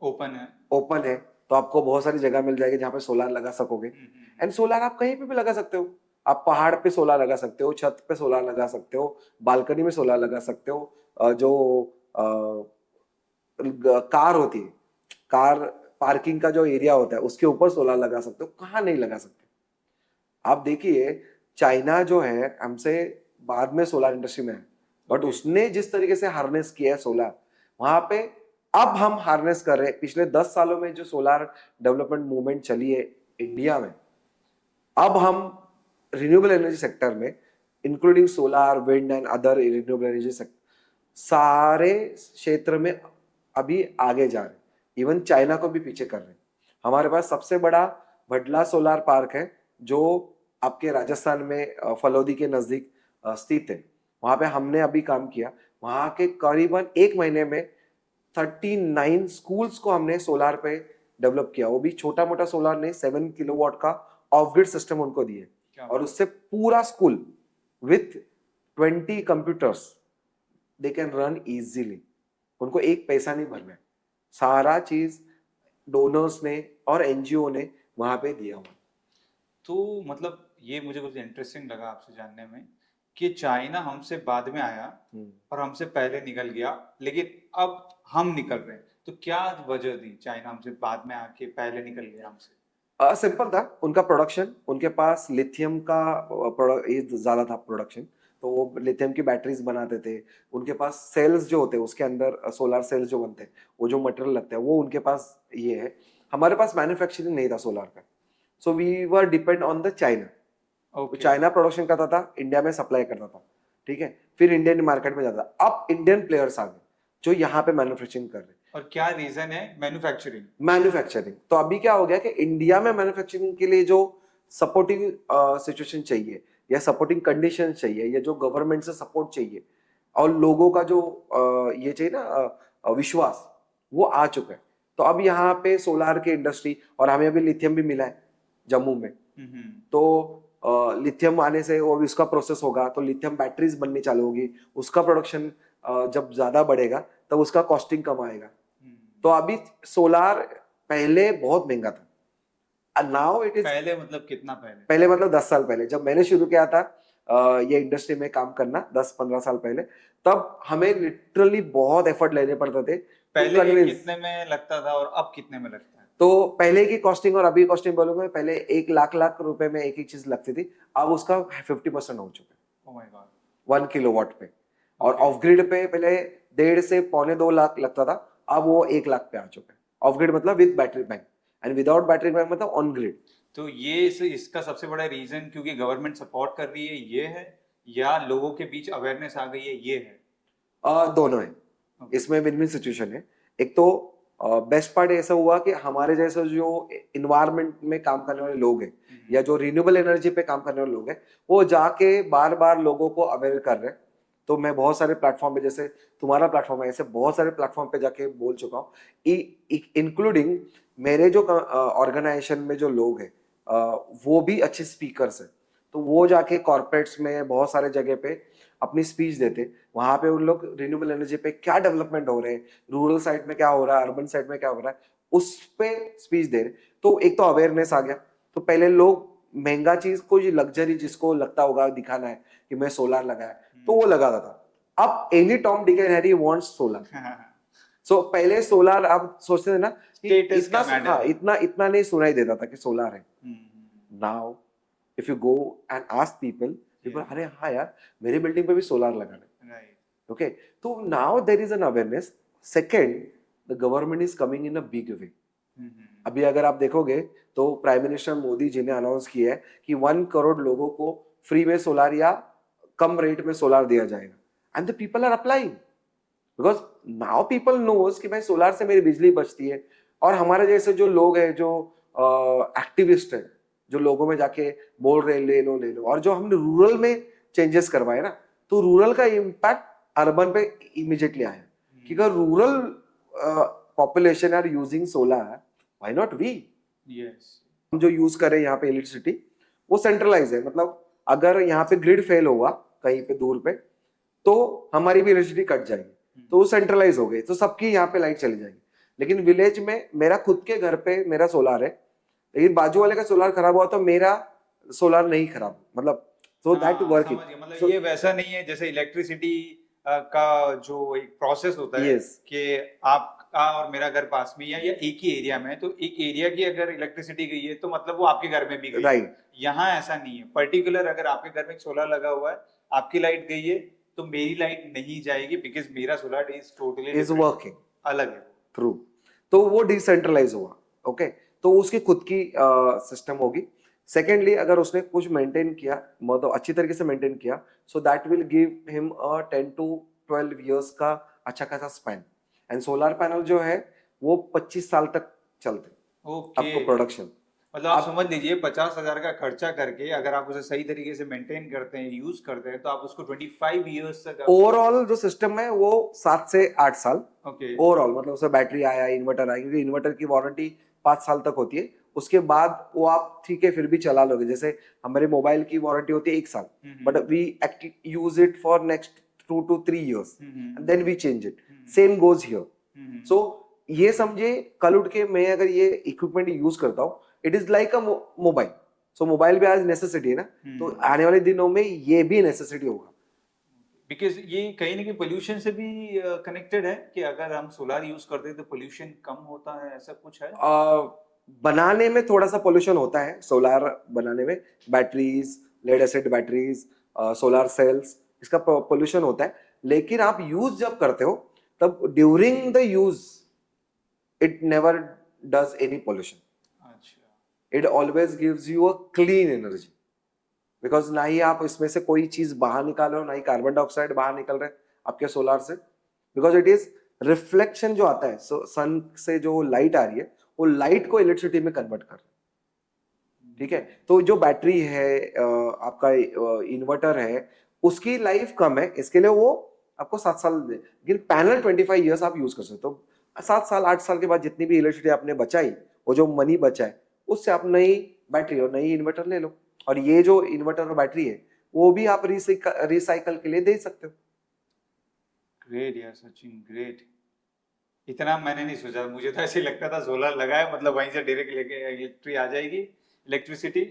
ओपन है, तो आपको बहुत सारी जगह मिल जाएगी जहाँ पे सोलार लगा सकोगे। एंड सोलार आप कहीं पे भी लगा सकते हो, आप पहाड़ पे सोलार लगा सकते हो, छत पे सोलार लगा सकते हो, बालकनी में सोलार लगा सकते हो, जो कार होती है, कार पार्किंग का जो एरिया होता है उसके ऊपर सोलार लगा सकते हो, कहाँ नहीं लगा सकते। आप देखिए चाइना जो है हमसे बाद में सोलार इंडस्ट्री में है, बट उसने जिस तरीके से हार्नेस किया है सोलार, वहां पे अब हम हार्नेस कर रहे हैं। पिछले 10 सालों में जो सोलार डेवलपमेंट मूवमेंट चली है इंडिया में, अब हम रिन्यूएबल एनर्जी सेक्टर में, including solar, wind and other renewable energy sector, सारे क्षेत्र में अभी आगे जा रहे हैं, इवन चाइना को भी पीछे कर रहे हैं। हमारे पास सबसे बड़ा भडला सोलार पार्क है, जो आपके राजस्थान में फलोदी के नजदीक स्थित है। वहां पे हमने अभी काम किया, वहां के करीबन 1 महीने में 39 स्कूल्स को हमने सोलार पे डेवलप किया। वो भी छोटा मोटा सोलार नहीं, 7 किलोवाट का ऑफ ग्रिड सिस्टम उनको दिए, और उससे पूरा school with 20 computers they can run easily. उनको एक पैसा नहीं भरना है, सारा चीज डोनर्स ने और एनजीओ ने वहां पे दिया हुआ। तो मतलब ये मुझे कुछ इंटरेस्टिंग लगा आपसे जानने में कि चाइना हमसे बाद में आया और हमसे पहले निकल गया, लेकिन अब हम निकल रहे हैं। तो क्या वजह थी चाइना हमसे बाद में आके पहले निकल गया हमसे? सिंपल था उनका प्रोडक्शन, उनके पास लिथियम का ज्यादा था प्रोडक्शन, तो वो लिथियम की बैटरीज बनाते थे। उनके पास सेल्स जो होते हैं, उसके अंदर सोलर सेल्स जो बनते हैं, वो जो मटेरियल लगता है वो उनके पास ये है। हमारे पास मैन्युफैक्चरिंग नहीं था सोलर का, so we were depend on the China. China production करता था, इंडिया में सप्लाई करता था, ठीक है, फिर इंडियन मार्केट में जाता। अब इंडियन प्लेयर्स आ गए जो यहाँ पे मैन्युफैक्चरिंग कर रहे हैं। और क्या रीजन है? मैन्युफैक्चरिंग। तो अभी क्या हो गया कि इंडिया में मैन्युफैक्चरिंग के लिए जो सपोर्टिंग सिचुएशन चाहिए, या सपोर्टिंग कंडीशन चाहिए, या जो गवर्नमेंट से सपोर्ट चाहिए, और लोगों का जो ये चाहिए ना विश्वास, वो आ चुका है। तो अब यहाँ पे सोलार की इंडस्ट्री, और हमें अभी लिथियम भी मिला है जम्मू में, तो लिथियम आने से वो उसका प्रोसेस होगा, तो लिथियम बैटरीज बननी चालू होगी, उसका प्रोडक्शन जब ज्यादा बढ़ेगा तब उसका कॉस्टिंग कम आएगा। तो अभी सोलार पहले बहुत महंगा था, नाउ इट इज, पहले मतलब कितना पहले? पहले मतलब 10 साल पहले जब मैंने शुरू किया था ये इंडस्ट्री में काम करना, 10-15 साल पहले, तब हमें लिटरली बहुत एफर्ट लेने पड़ते थे। पहले कितने में लगता था और अब कितने में लगता है? तो पहले की कॉस्टिंग और अभी कॉस्टिंग बोलूंगा, पहले 1 लाख रुपए में एक चीज लगती थी, अब उसका 50% हो चुका है। ओह माय गॉड, 1 किलोवाट पे। और ऑफ ग्रिड पे पहले 1.5 से 1.25 लाख लगता था, अब वो 1 लाख पे आ चुका है। ऑफ ग्रिड मतलब with battery bank, and without battery bank मतलब ऑन ग्रिड। तो ये इसका सबसे बड़ा रीजन क्योंकि गवर्नमेंट सपोर्ट कर रही है ये है, या लोगों के बीच अवेयरनेस आ गई है ये है? दोनों है, इसमें विन विन सिचुएशन है। एक तो बेस्ट पार्ट ऐसा हुआ कि हमारे जैसे जो इन्वायरमेंट में काम करने वाले लोग हैं, या जो रिन्यूएबल एनर्जी पे काम करने वाले लोग हैं, वो जाके बार बार लोगों को अवेयर कर रहे हैं। तो मैं बहुत सारे प्लेटफॉर्म पे, जैसे तुम्हारा प्लेटफॉर्म है, ऐसे बहुत सारे प्लेटफॉर्म पे जाके बोल चुका हूँ, इंक्लूडिंग मेरे जो ऑर्गेनाइजेशन में जो लोग हैं वो भी अच्छे स्पीकर्स हैं। तो वो जाके कॉर्पोरेट्स में बहुत सारे जगह पे अपनी स्पीच देते, वहां पे उन लोग रिन्यूएबल एनर्जी पे क्या डेवलपमेंट हो रहे हैं, रूरल साइड में क्या हो रहा है, अर्बन साइड में क्या हो रहा है, उस पे स्पीच दे रहे। तो एक तो अवेयरनेस आ गया। तो पहले लोग महंगा चीज, कोई लग्जरी जिसको लगता होगा दिखाना है कि मैं सोलार लगाया, तो वो लगाता था। अब any Tom Dick and Harry wants solar. सो पहले सोलार आप सोचते थे ना कि Status इतना, का matter हाँ, है। इतना इतना नहीं सुनाई देता था कि सोलार है। Now if you go and ask people, Yeah. अरे हाँ यार, मेरी बिल्डिंग पे भी सोलार लगाना है। Right. Okay, so now there is an awareness. Second, the government is coming in a big way. अभी अगर आप देखोगे तो प्राइम मिनिस्टर मोदी जी ने अनाउंस किया है कि 1 करोड़ लोगों को फ्री में सोलार या कम रेट में सोलार दिया जाएगा, and the people are applying because now people knows कि भाई सोलार से मेरी बिजली बचती है। और हमारे जैसे जो लोग हैं, जो एक्टिविस्ट है, जो लोगों में जाके बोल रहे ले लो ले लो, और जो हमने रूरल में चेंजेस करवाए ना, तो रूरल का इम्पैक्ट अर्बन पे इमीडिएटली आया कि अगर rural population are using solar, why not we. Yes. हम जो यूज करें यहाँ पे इलेक्ट्रिसिटी, वो सेंट्रलाइज है। मतलब अगर यहाँ पे ग्रिड फेल होगा कहीं पे दूर पे, तो हमारी भी इलेक्ट्रिसिटी कट जाएगी, तो वो सेंट्रलाइज हो गई, तो सबकी यहाँ पे लाइट चली जाएगी। लेकिन विलेज में मेरा खुद के घर पे मेरा सोलार है, लेकिन बाजू वाले का सोलार खराब हुआ तो मेरा सोलार नहीं खराब, मतलब सो दैट वर्क समझ गया। मतलब ये वैसा नहीं है जैसे इलेक्ट्रिसिटी का जो एक प्रोसेस होता है Yes. कि आपका और मेरा घर पास में या एक ही एरिया में है, तो एक एरिया की अगर इलेक्ट्रिसिटी गई है तो मतलब वो आपके घर में भी गई है। राइट। यहाँ ऐसा नहीं है। पर्टिकुलर अगर आपके घर में एक सोलर लगा हुआ है, आपकी लाइट गई है तो मेरी लाइट नहीं जाएगी, बिकॉज मेरा solar is totally is working अलग है। थ्रू, तो वो डिसेंट्रलाइज हुआ। ओके, तो उसकी खुद की सिस्टम होगी। सेकेंडली, अगर उसने कुछ मेंटेन किया, मतलब अच्छी तरीके से मेंटेन किया, so that will give him 10 to 12 years का अच्छा खासा स्पैन। एंड सोलार पैनल जो है वो 25 साल तक चलते ओके। आपको प्रोडक्शन। मतलब आप समझ लीजिए 50,000 का खर्चा करके अगर आप उसे सही तरीके से मेंटेन करते हैं, यूज करते हैं, तो आप उसको 25 इयर्स तक ओवरऑल जो सिस्टम है वो 7 से 8 साल ओके। ओवरऑल, मतलब उसमें बैटरी आया, इन्वर्टर आया, क्योंकि इन्वर्टर की वारंटी 5 साल तक होती है। उसके बाद वो आप ठीक है फिर भी चला लोगे। जैसे हमारे मोबाइल की वारंटी होती है 1 साल, but we use it for next 2 to 3 years and then we change it. Same goes here. So ये समझे, कल उठ के मैं अगर ये इक्विपमेंट यूज करता हूँ, it is like a mobile. So mobile भी आज नेसेसिटी है ना, तो आने वाले दिनों में ये भी नेसेसिटी होगा। बिकॉज ये कहीं ना कहीं पोल्यूशन से भी कनेक्टेड है कि अगर हम सोलार यूज करते हैं तो पोल्यूशन कम होता है, ऐसा कुछ है? बनाने में थोड़ा सा पोल्यूशन होता है, सोलार बनाने में batteries, lead acid batteries, solar cells, इसका पोल्यूशन होता है। लेकिन आप यूज जब करते हो तब during the use it never does any pollution. अच्छा। It always gives you a clean energy, because ना ही आप इसमें से कोई चीज बाहर निकाल रहे हो, ना ही कार्बन डाइऑक्साइड बाहर निकल रहे हैं आपके सोलार से, बिकॉज इट इज रिफ्लेक्शन जो आता है सन से, जो लाइट आ रही है वो लाइट को इलेक्ट्रिसिटी में कन्वर्ट कर रहा है। ठीक है, तो जो बैटरी है, आपका इन्वर्टर है, उसकी लाइफ कम है, इसके लिए वो आपको 7 साल दे, लेकिन पैनल 25 ईयर्स आप यूज कर सकते हो। 7 साल 8 साल के बाद जितनी भी इलेक्ट्रिसिटी आपने बचाई, वो जो मनी बचा है, उससे आप नई बैटरी और नई इन्वर्टर ले लो। और ये जो इन्वर्टर और बैटरी है वो भी आप रिसाइकल के लिए दे सकते हो। ग्रेट यार सचिन, ग्रेट। इतना मैंने नहीं सोचा, मुझे तो ऐसे लगता था सोलर लगाए मतलब वहीं से डायरेक्ट इलेक्ट्रिसिटी,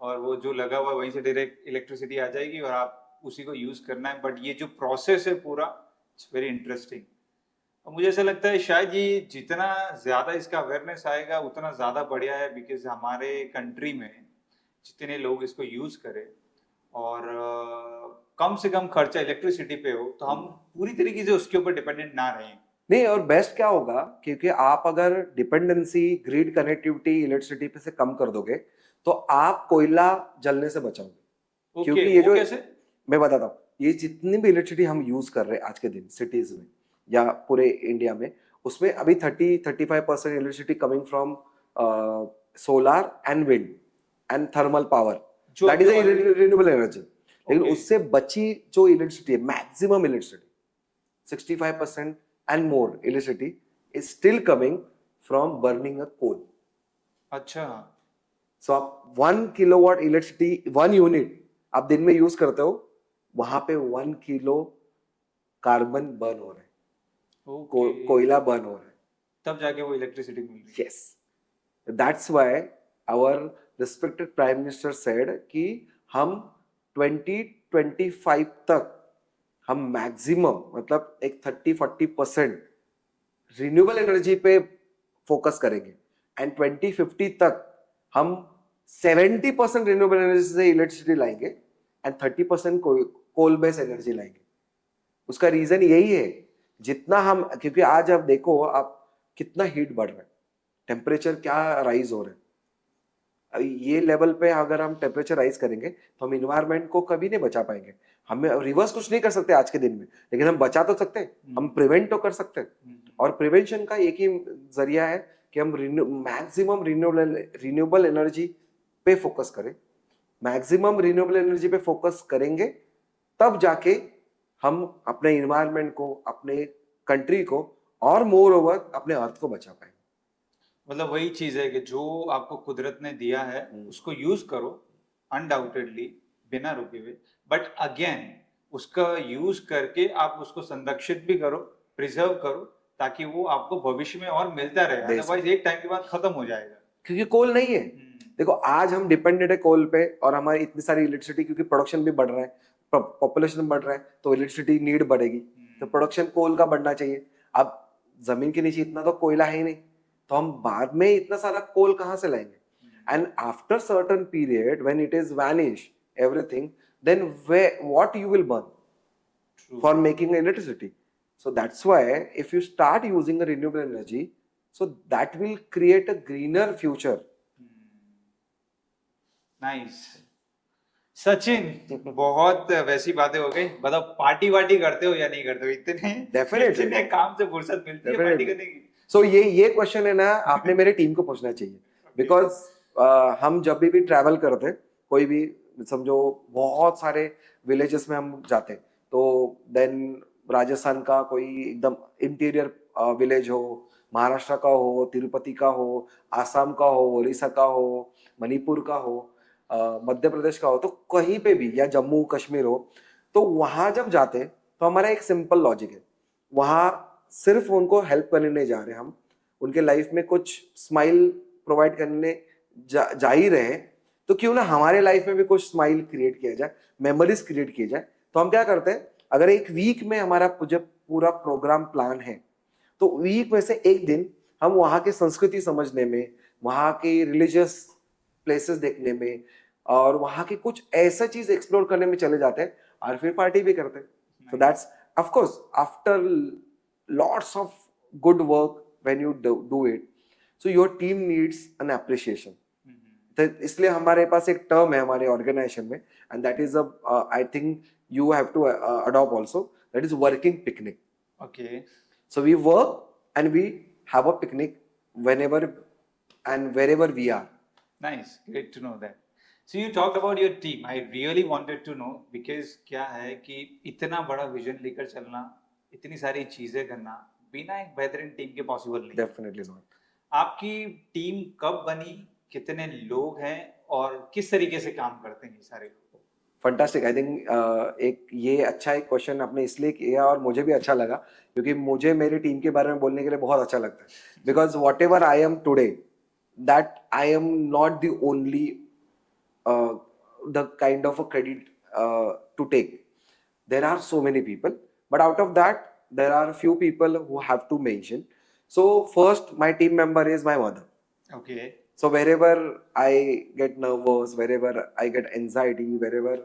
और वो जो लगा हुआ वहीं से डायरेक्ट इलेक्ट्रिसिटी आ जाएगी और आप उसी को यूज करना है। बट ये जो प्रोसेस है पूरा, इट्स वेरी इंटरेस्टिंग। और मुझे ऐसा लगता है शायद ये जितना ज्यादा इसका अवेयरनेस आएगा उतना ज्यादा बढ़िया है, बिकॉज हमारे कंट्री में जितने लोग इसको यूज करें और कम से कम खर्चा इलेक्ट्रिसिटी पे हो, तो हम पूरी तरीके से उसके ऊपर डिपेंडेंट ना रहें। नहीं, और बेस्ट क्या होगा, क्योंकि आप अगर डिपेंडेंसी ग्रिड कनेक्टिविटी इलेक्ट्रिसिटी पे से कम कर दोगे तो आप कोयला जलने से बचाओगे। क्योंकि ये जो कैसे? मैं बताता हूँ, ये जितनी भी इलेक्ट्रिसिटी हम यूज कर रहे हैं आज के दिन सिटीज में या पूरे इंडिया में, उसमें अभी 30-35% electricity coming from solar and wind and thermal power, that is renewable energy. लेकिन उससे बची जो इलेक्ट्रिसिटी है, maximum electricity 65% and more electricity is still coming from burning a coal. अच्छा। So आप 1 किलोवाट इलेक्ट्रिसिटी 1 यूनिट आप दिन में यूज करते हो, वहां पे 1 किलो कार्बन बर्न हो रहा है, कोयला बर्न हो रहा है, तब जाके वो इलेक्ट्रिसिटी मिल रही है। Yes. That's why our respected prime minister said कि हम 2025 तक हम मैक्सिमम मतलब एक 30-40% रिन्यूएबल एनर्जी पे फोकस करेंगे एंड 2050 तक हम 70% रिन्यूएबल एनर्जी से इलेक्ट्रिसिटी लाएंगे एंड 30% कोल बेस्ड एनर्जी लाएंगे। उसका रीजन यही है, जितना हम, क्योंकि आज आप देखो आप कितना हीट बढ़ रहा है, टेम्परेचर क्या राइज हो रहा है। ये लेवल पे अगर हम टेम्परेचर राइज करेंगे तो हम इन्वायरमेंट को कभी नहीं बचा पाएंगे। हमें रिवर्स कुछ नहीं कर सकते आज के दिन में, लेकिन हम बचा तो सकते हैं, हम प्रिवेंट तो कर सकते हैं। और प्रिवेंशन का एक ही जरिया है कि हम मैक्सिमम रिन्यूएबल एनर्जी पे फोकस करें। मैक्सिमम रिन्यूएबल एनर्जी पे फोकस करेंगे तब जाके हम अपने इन्वायरमेंट को, अपने कंट्री को और मोर ओवर अपने अर्थ को बचा पाएंगे। मतलब वही चीज है कि जो आपको कुदरत ने दिया है उसको यूज करो अनडाउटेडली, बिना रुके हुए, बट अगेन उसका यूज करके आप उसको संरक्षित भी करो, प्रिजर्व करो, ताकि वो आपको भविष्य में और मिलता रहे। अदरवाइज एक टाइम के बाद खत्म हो जाएगा, क्योंकि कोल नहीं है। देखो आज हम डिपेंडेंट है कोल पे, और हमारी इतनी सारी इलेक्ट्रिसिटी, क्योंकि प्रोडक्शन भी बढ़ रहा है, पॉपुलेशन बढ़ रहा है, तो इलेक्ट्रिसिटी नीड बढ़ेगी, तो प्रोडक्शन कोल का बढ़ना चाहिए। अब जमीन के नीचे इतना तो कोयला है ही नहीं, तो हम बाद में इतना सारा कोल कहाँ से लाएंगे? And after certain period when it is vanish everything, then what you will burn for making electricity? So that's why if you start using a renewable energy, so that will create a greener future. Nice. Sachin, बहुत वैसी बातें हो गई। बताओ, party वार्टी करते हो या नहीं करते हो? इतने काम से फुर्सत मिलती है पार्टी करने की? So ये क्वेश्चन है ना, आपने मेरे टीम को पूछना चाहिए, बिकॉज हम जब भी ट्रैवल करते, कोई भी समझो बहुत सारे विलेजेस में हम जाते, तो देन राजस्थान का कोई एकदम इंटीरियर विलेज हो, महाराष्ट्र का हो, तिरुपति का हो, आसाम का हो, उड़ीसा का हो, मणिपुर का हो, मध्य प्रदेश का हो, तो कहीं पे भी, या जम्मू कश्मीर हो, तो वहां जब जाते तो हमारा एक सिंपल लॉजिक है, वहां सिर्फ उनको हेल्प करने नहीं जा रहे हम, उनके लाइफ में कुछ स्माइल प्रोवाइड करने जा ही रहे, तो क्यों ना हमारे लाइफ में भी कुछ स्माइल क्रिएट किया जाए, मेमोरीज क्रिएट किया जाए। तो हम क्या करते हैं, अगर एक वीक में हमारा पूरा प्रोग्राम प्लान है, तो वीक में से एक दिन हम वहाँ की संस्कृति समझने में, वहाँ की रिलीजियस प्लेसेस देखने में, और वहाँ की कुछ ऐसा चीज एक्सप्लोर करने में चले जाते हैं, और फिर पार्टी भी करते हैं। So that's of course after lots of good work when you do it, so your team needs an appreciation. तो इसलिए हमारे पास एक टर्म है हमारे ऑर्गेनाइजेशन में, and that is I think you have to adopt also, that is working picnic. Okay. So we work and we have a picnic whenever and wherever we are. Nice, great to know that. So you talked about your team. I really wanted to know, because क्या है कि इतना बड़ा vision लेकर चलना, इतनी सारी चीजें करना बिना एक बेहतरीन टीम के पॉसिबल नहीं। Definitely not. आपकी टीम कब बनी, कितने लोग हैं, और किस तरीके से काम करते हैं ये सारे लोग? फंटास्टिक, आई थिंक एक ये अच्छा एक क्वेश्चन आपने इसलिए किया, और मुझे भी अच्छा लगा, क्योंकि मुझे मेरी टीम के बारे में बोलने के लिए बहुत अच्छा लगता है, because whatever I am today, that I am not the only the kind of a credit to take. There are so many people, but out of that there are few people who have to mention. So first, my team member is my mother. Okay. So wherever I get nervous, wherever I get anxiety, wherever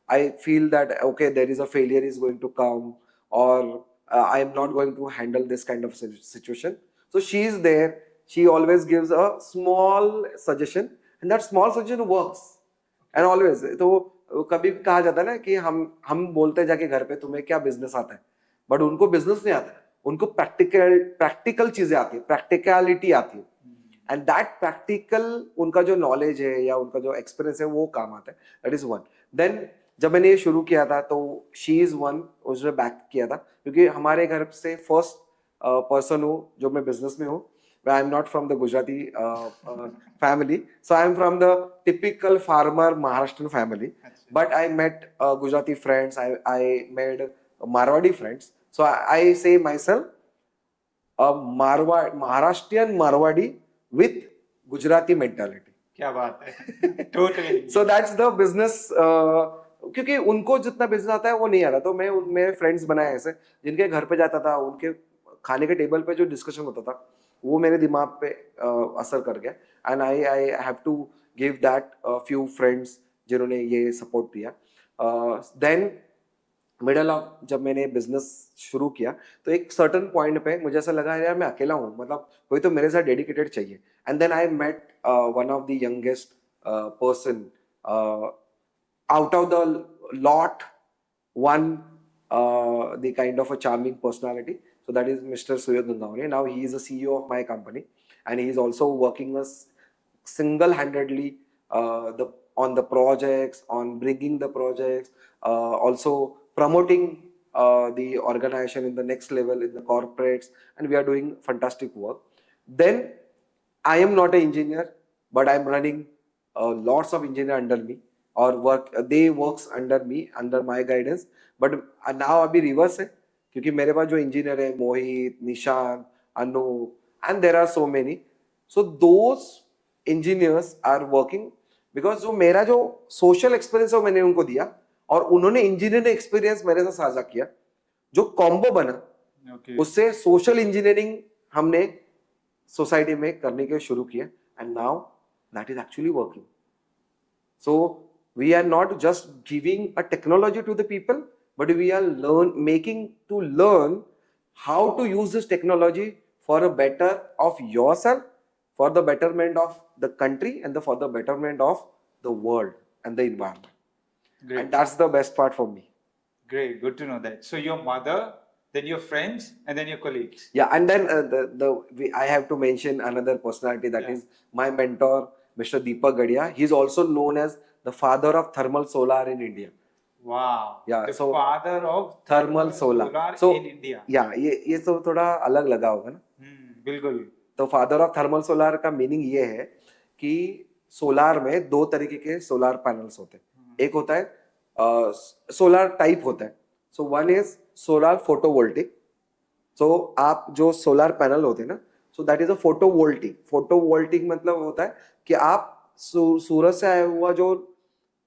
I feel that okay, there is a failure is going to come, or I am not going to handle this kind of situation, so she is there. She always gives a small suggestion, and that small suggestion works. And always, तो कभी कहा जाता है ना कि हम बोलते हैं जाके घर पे, तुम्हें क्या बिजनेस आता है, बट उनको बिजनेस नहीं आता है, उनको प्रैक्टिकल चीजें आती है, प्रैक्टिकलिटी आती है, एंड दैट प्रैक्टिकल उनका जो नॉलेज है या उनका जो एक्सपीरियंस है वो काम आता है. That is one. देन जब मैंने ये शुरू किया था, तो शी इज वन, उसने बैक किया था, क्योंकि हमारे घर से फर्स्ट पर्सन हूँ जो मैं बिजनेस में हूँ. I am not from the Gujarati family, so I am from the typical farmer Maharashtrian family. But I met Gujarati friends, I made Marwadi friends. So I say myself a Maharashtrian Marwadi with Gujarati mentality. क्या बात है. Totally. So that's the business. क्योंकि उनको जितना business आता है वो नहीं आता, तो मैं मेरे फ्रेंड्स बनाए ऐसे जिनके घर पे जाता था, उनके खाने के टेबल पे जो डिस्कशन होता था वो मेरे दिमाग पे असर कर गया. And I have to give that few friends जिन्होंने ये सपोर्ट दिया. देन मिडल ऑफ जब मैंने बिजनेस शुरू किया तो एक सर्टन पॉइंट पे मुझे ऐसा लगा यार मैं अकेला हूँ, मतलब कोई तो मेरे साथ डेडिकेटेड चाहिए. And then I met one of the youngest person out of the lot, one the kind of a charming personality. So that is Mr. Suyad Nandavani. Now he is the CEO of my company, and he is also working us single-handedly on the projects, on bringing the projects, also promoting the organization in the next level in the corporates, and we are doing fantastic work. Then I am not an engineer, but I am running lots of engineer under me, or they works under me, under my guidance. But now अभी reverse है, क्योंकि मेरे पास जो engineer है Mohit, Nishan, Anoop, and there are so many. So those engineers are working because जो मेरा जो सोशल एक्सपीरियंस है वो मैंने उनको दिया, और उन्होंने इंजीनियरिंग एक्सपीरियंस मेरे साथ साझा किया. जो कॉम्बो बना Okay. उससे सोशल इंजीनियरिंग हमने सोसाइटी में करने के शुरू किया, and now that is actually working. So we are not just giving a technology to the people, but we are making to learn how to use this technology for a better of yourself, for the betterment of the country, and for the betterment of the world and the environment. Great. And that's the best part for me. Great, good to know that. So your mother, then your friends, and then your colleagues. Yeah, and then I have to mention another personality, that is my mentor, Mr. Deepak Gadia. He is also known as the father of thermal solar in India. Wow. Yeah, The so father of thermal solar. So in India. yeah, ये तो थोड़ा अलग लगा होगा ना. बिल्कुल. तो father of thermal solar का मीनिंग ये है कि सोलार में दो तरीके के सोलार पैनल्स होते हैं. एक होता है सोलार टाइप होता है. So one is solar photovoltaic. So आप जो सोलार पैनल होते हैं ना, so that is a photovoltaic. Photovoltaic मतलब होता है कि आप सूरज से आया हुआ जो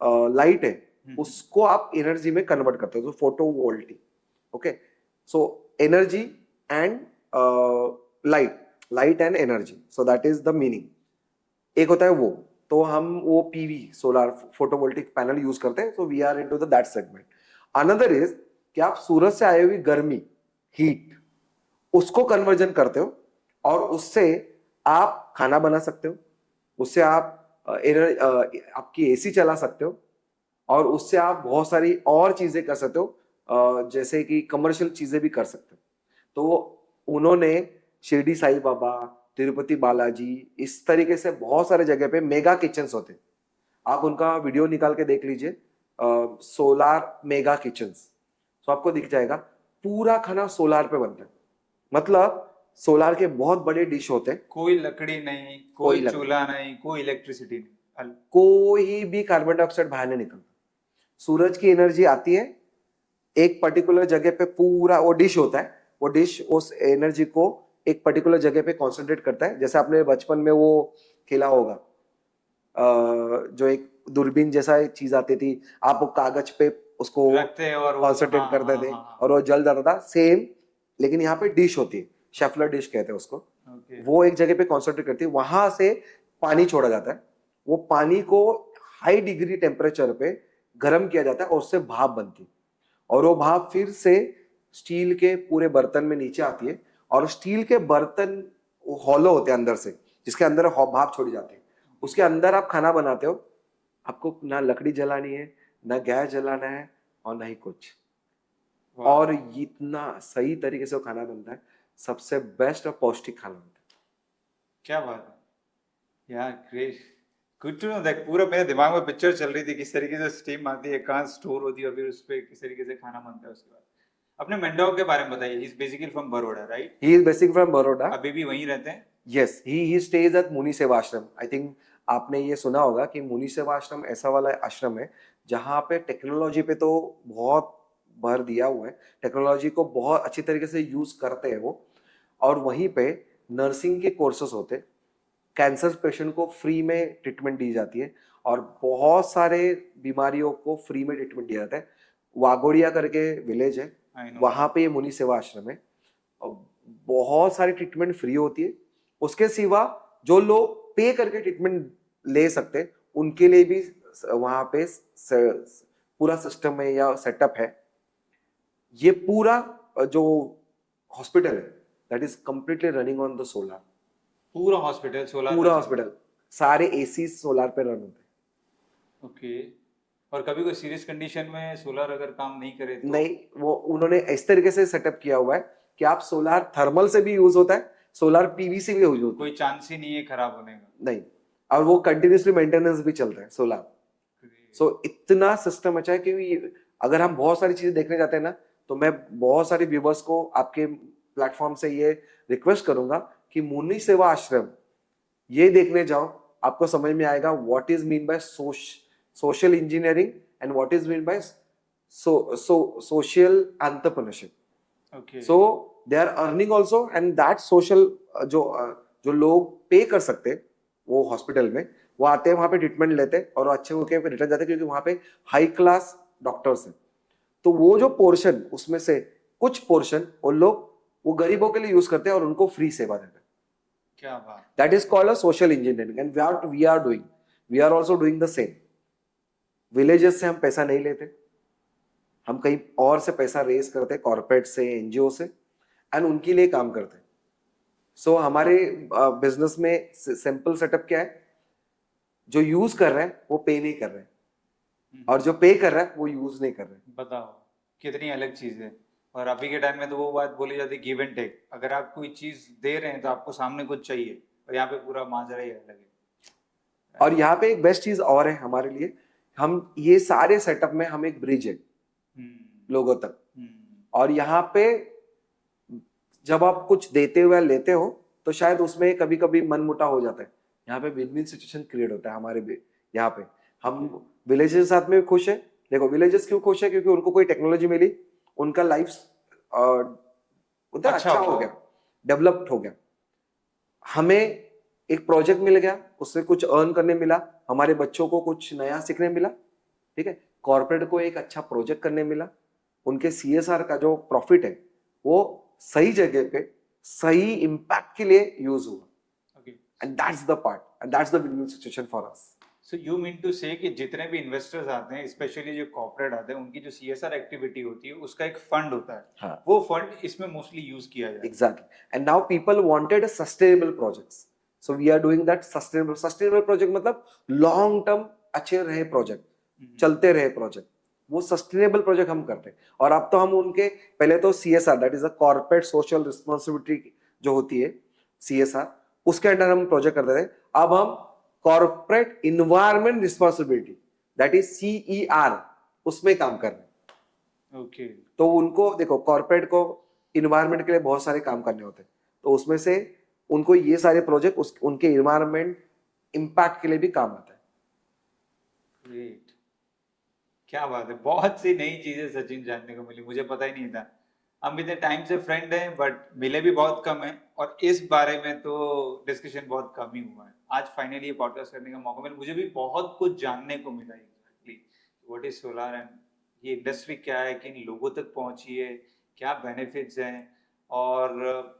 लाइट है उसको आप एनर्जी में कन्वर्ट करते हो. तो photovoltaic. Okay, so energy and light and energy, so that is the meaning. एक होता है वो, तो हम वो PV solar photovoltaic panel use करते हैं. So we are into that segment. Another is कि आप सूरज से आई हुई गर्मी, हीट, उसको कन्वर्जन करते हो और उससे आप खाना बना सकते हो, उससे आप आपकी एसी चला सकते हो, और उससे आप बहुत सारी और चीजें कर सकते हो, जैसे कि कमर्शियल चीजें भी कर सकते हो. तो उन्होंने शिरडी साई बाबा, तिरुपति बालाजी, इस तरीके से बहुत सारे जगह पे मेगा किचन्स होते हैं. आप उनका वीडियो निकाल के देख लीजिए, सोलार मेगा किचन्स. तो आपको दिख जाएगा पूरा खाना सोलार पे बनता है. मतलब सोलार के बहुत बड़े डिश होते हैं. कोई लकड़ी नहीं, कोई चूल्हा नहीं, कोई इलेक्ट्रिसिटी नहीं, कोई भी कार्बन डाइऑक्साइड बाहर नहीं निकलता. सूरज की एनर्जी आती है एक पर्टिकुलर जगह पे, पूरा वो डिश होता है, वो डिश उस एनर्जी को एक पर्टिकुलर जगह पे कॉन्सेंट्रेट करता है. जैसे आपने बचपन में वो खेला होगा, जो एक दूरबीन जैसा चीज आती थी, आप वो कागज पे उसको कॉन्सेंट्रेट करते थे और वो जल जाता था. सेम, लेकिन यहाँ पे डिश होती है, शेफलर डिश कहते हैं उसको. वो एक जगह पे कॉन्सेंट्रेट करती है, वहां से पानी छोड़ा जाता है. वो पानी को हाई डिग्री टेम्परेचर पे गर्म किया जाता है और उससे भाप बनती है, और वो भाप फिर से स्टील के पूरे बर्तन में नीचे आती है, और स्टील के बर्तन हॉलो होते हैं अंदर से, जिसके अंदर भाप छोड़ी जाती है. उसके अंदर आप खाना बनाते हो, आपको ना लकड़ी जलानी है, ना गैस जलाना है, और ना ही कुछ. और इतना सही तरीके से वो खाना बनता है, सबसे बेस्ट और पौष्टिक खाना बनता है. क्या बात है यार, great, good to know that. पूरा मेरे दिमाग में पिक्चर चल रही थी किस तरीके से स्टीम आती है, कहाँ स्टोर होती है, और फिर उस पे किस तरीके से खाना बनता है. उसके बाद अपने मेंटोर के बारे में बताइए. He is basically from Baroda, right? He is basically from Baroda. अभी भी वहीं रहते हैं? यस, ही स्टेज एट मुनि सेवा आश्रम. आई थिंक आपने ये सुना होगा कि मुनि सेवा आश्रम ऐसा वाला आश्रम है जहाँ पे टेक्नोलॉजी पे तो बहुत भर दिया हुआ है, टेक्नोलॉजी को बहुत अच्छी तरीके से यूज करते हैं वो. और वहीं पे नर्सिंग के कोर्सेस होते, कैंसर पेशेंट को फ्री में ट्रीटमेंट दी जाती है और बहुत सारे बीमारियों को फ्री में ट्रीटमेंट दिया जाता है। वागोड़िया करके विलेज है, I know. वहां पे ये मुनि सेवा आश्रम है और बहुत सारी ट्रीटमेंट फ्री होती है। उसके सिवा जो लोग पे करके ट्रीटमेंट ले सकते हैं उनके लिए भी वहां पे पूरा सिस्टम है या सेटअप है। ये पूरा जो हॉस्पिटल है that is completely running on the solar. पूरा हॉस्पिटल सोलर पूरा हॉस्पिटल सारे एसी सोलर पे रन होते हैं। ओके। और कभी कोई सीरियस कंडीशन में सोलर अगर काम नहीं करे तो? नहीं, वो उन्होंने इस तरीके से सेटअप किया हुआ है कि आप सोलर थर्मल से भी यूज होता है, सोलर पीवी से भी यूज होता कोई चांस ही नहीं है खराब होने का? है। नहीं, और वो कंटिन्यूसली मेंटेनेंस भी चलता है सोलर। सो इतना सिस्टम अच्छा है कि अगर हम बहुत सारी चीजें देखने जाते हैं ना, तो मैं बहुत सारे व्यूवर्स को आपके प्लेटफॉर्म से ये रिक्वेस्ट करूंगा कि मुनि सेवा आश्रम ये देखने जाओ, आपको समझ में आएगा what is mean by social engineering and what is mean by social entrepreneurship. Okay. So they are earning also and that social जो लोग पे कर सकते हैं वो हॉस्पिटल में, वो आते हैं वहां पे ट्रीटमेंट लेते हैं और अच्छे होकर रिटर्न जाते हैं, क्योंकि वहां पे हाई क्लास डॉक्टर्स हैं। तो वो जो पोर्शन, उसमें से कुछ पोर्शन वो लोग वो गरीबों के लिए यूज करते हैं और उनको फ्री सेवा देते हैं। क्या बात। That is called a social engineering and we are also doing the same. Villages से हम पैसा नहीं लेते, हम कहीं और से पैसा रेज करते हैं, कॉर्पोरेट से, एनजीओ से, एंड उनके लिए काम करते हैं। सो हमारे बिजनेस में सिंपल सेटअप क्या है, जो यूज कर रहे हैं वो पे नहीं कर रहे हैं और जो पे कर रहा है वो यूज नहीं कर रहे हैं। बताओ कितनी अलग चीज है। और अभी के टाइम में तो वो बात बोली जाती है गिव एंड टेक। अगर आप कोई चीज दे रहे हैं तो आपको सामने कुछ चाहिए, और यहाँ पे पूरा माजरा ही अलग है। और यहाँ पे एक बेस्ट चीज और है हमारे लिए, हम ये सारे सेटअप में हम एक ब्रिज है लोगों तक। और यहाँ पे जब आप कुछ देते हुए लेते हो तो शायद उसमें कभी कभी मन मुटाव हो जाता है, यहाँ पे विन विन सिचुएशन क्रिएट होता है हमारे यहाँ पे। हम विलेजेस के साथ में खुश है। देखो विलेजेस क्यों खुश है, क्योंकि उनको कोई टेक्नोलॉजी मिली, उनका लाइफ अच्छा हो गया, डेवलप्ड हो गया। हमें एक प्रोजेक्ट मिल गया, उससे कुछ अर्न करने मिला, हमारे बच्चों को कुछ नया सीखने मिला, ठीक है। कॉर्पोरेट को एक अच्छा प्रोजेक्ट करने मिला, उनके सीएसआर का जो प्रॉफिट है वो सही जगह पे सही इंपैक्ट के लिए यूज हुआ। And that's the part and that's the win win situation for us. So you mean to say कि जितने भी इन्वेस्टर्स आते हैं, स्पेशली जो कॉर्पोरेट आते हैं, उनकी जो सीएसआर एक्टिविटी होती है उसका एक फंड होता है। हाँ, वो फंड इसमें मोस्टली यूज किया जाए। Exactly. And now people wanted a sustainable projects, so we are doing that. Sustainable project मतलब लॉन्ग टर्म अच्छे रहे प्रोजेक्ट, चलते रहे प्रोजेक्ट, वो सस्टेनेबल प्रोजेक्ट हम करते हैं। और अब तो हम उनके पहले तो CSR that is a corporate social responsibility जो होती है सीएसआर, उसके अंडर हम प्रोजेक्ट करते थे। अब हम corporate environment responsibility that is CER उसमें काम कर रहे हैं। ओके। तो उनको देखो, कॉर्पोरेट को इन्वायरमेंट के लिए बहुत सारे काम करने होते हैं, तो उसमें से उनको ये सारे प्रोजेक्ट उनके इन्वायरमेंट इंपैक्ट के लिए भी काम आता है। ग्रेट, क्या बात है। बहुत सी नई चीजें सचिन जानने को मिली, मुझे पता ही नहीं था। हम इतने टाइम से फ्रेंड हैं बट मिले भी बहुत कम है, और इस बारे में तो डिस्कशन बहुत कम ही हुआ है। आज फाइनली ये पॉडकास्ट करने का मौका मिला, मुझे भी बहुत कुछ जानने को मिला। Exactly what is solar and ये इंडस्ट्री क्या है, किन लोगों तक पहुंची है, क्या बेनिफिट्स हैं, और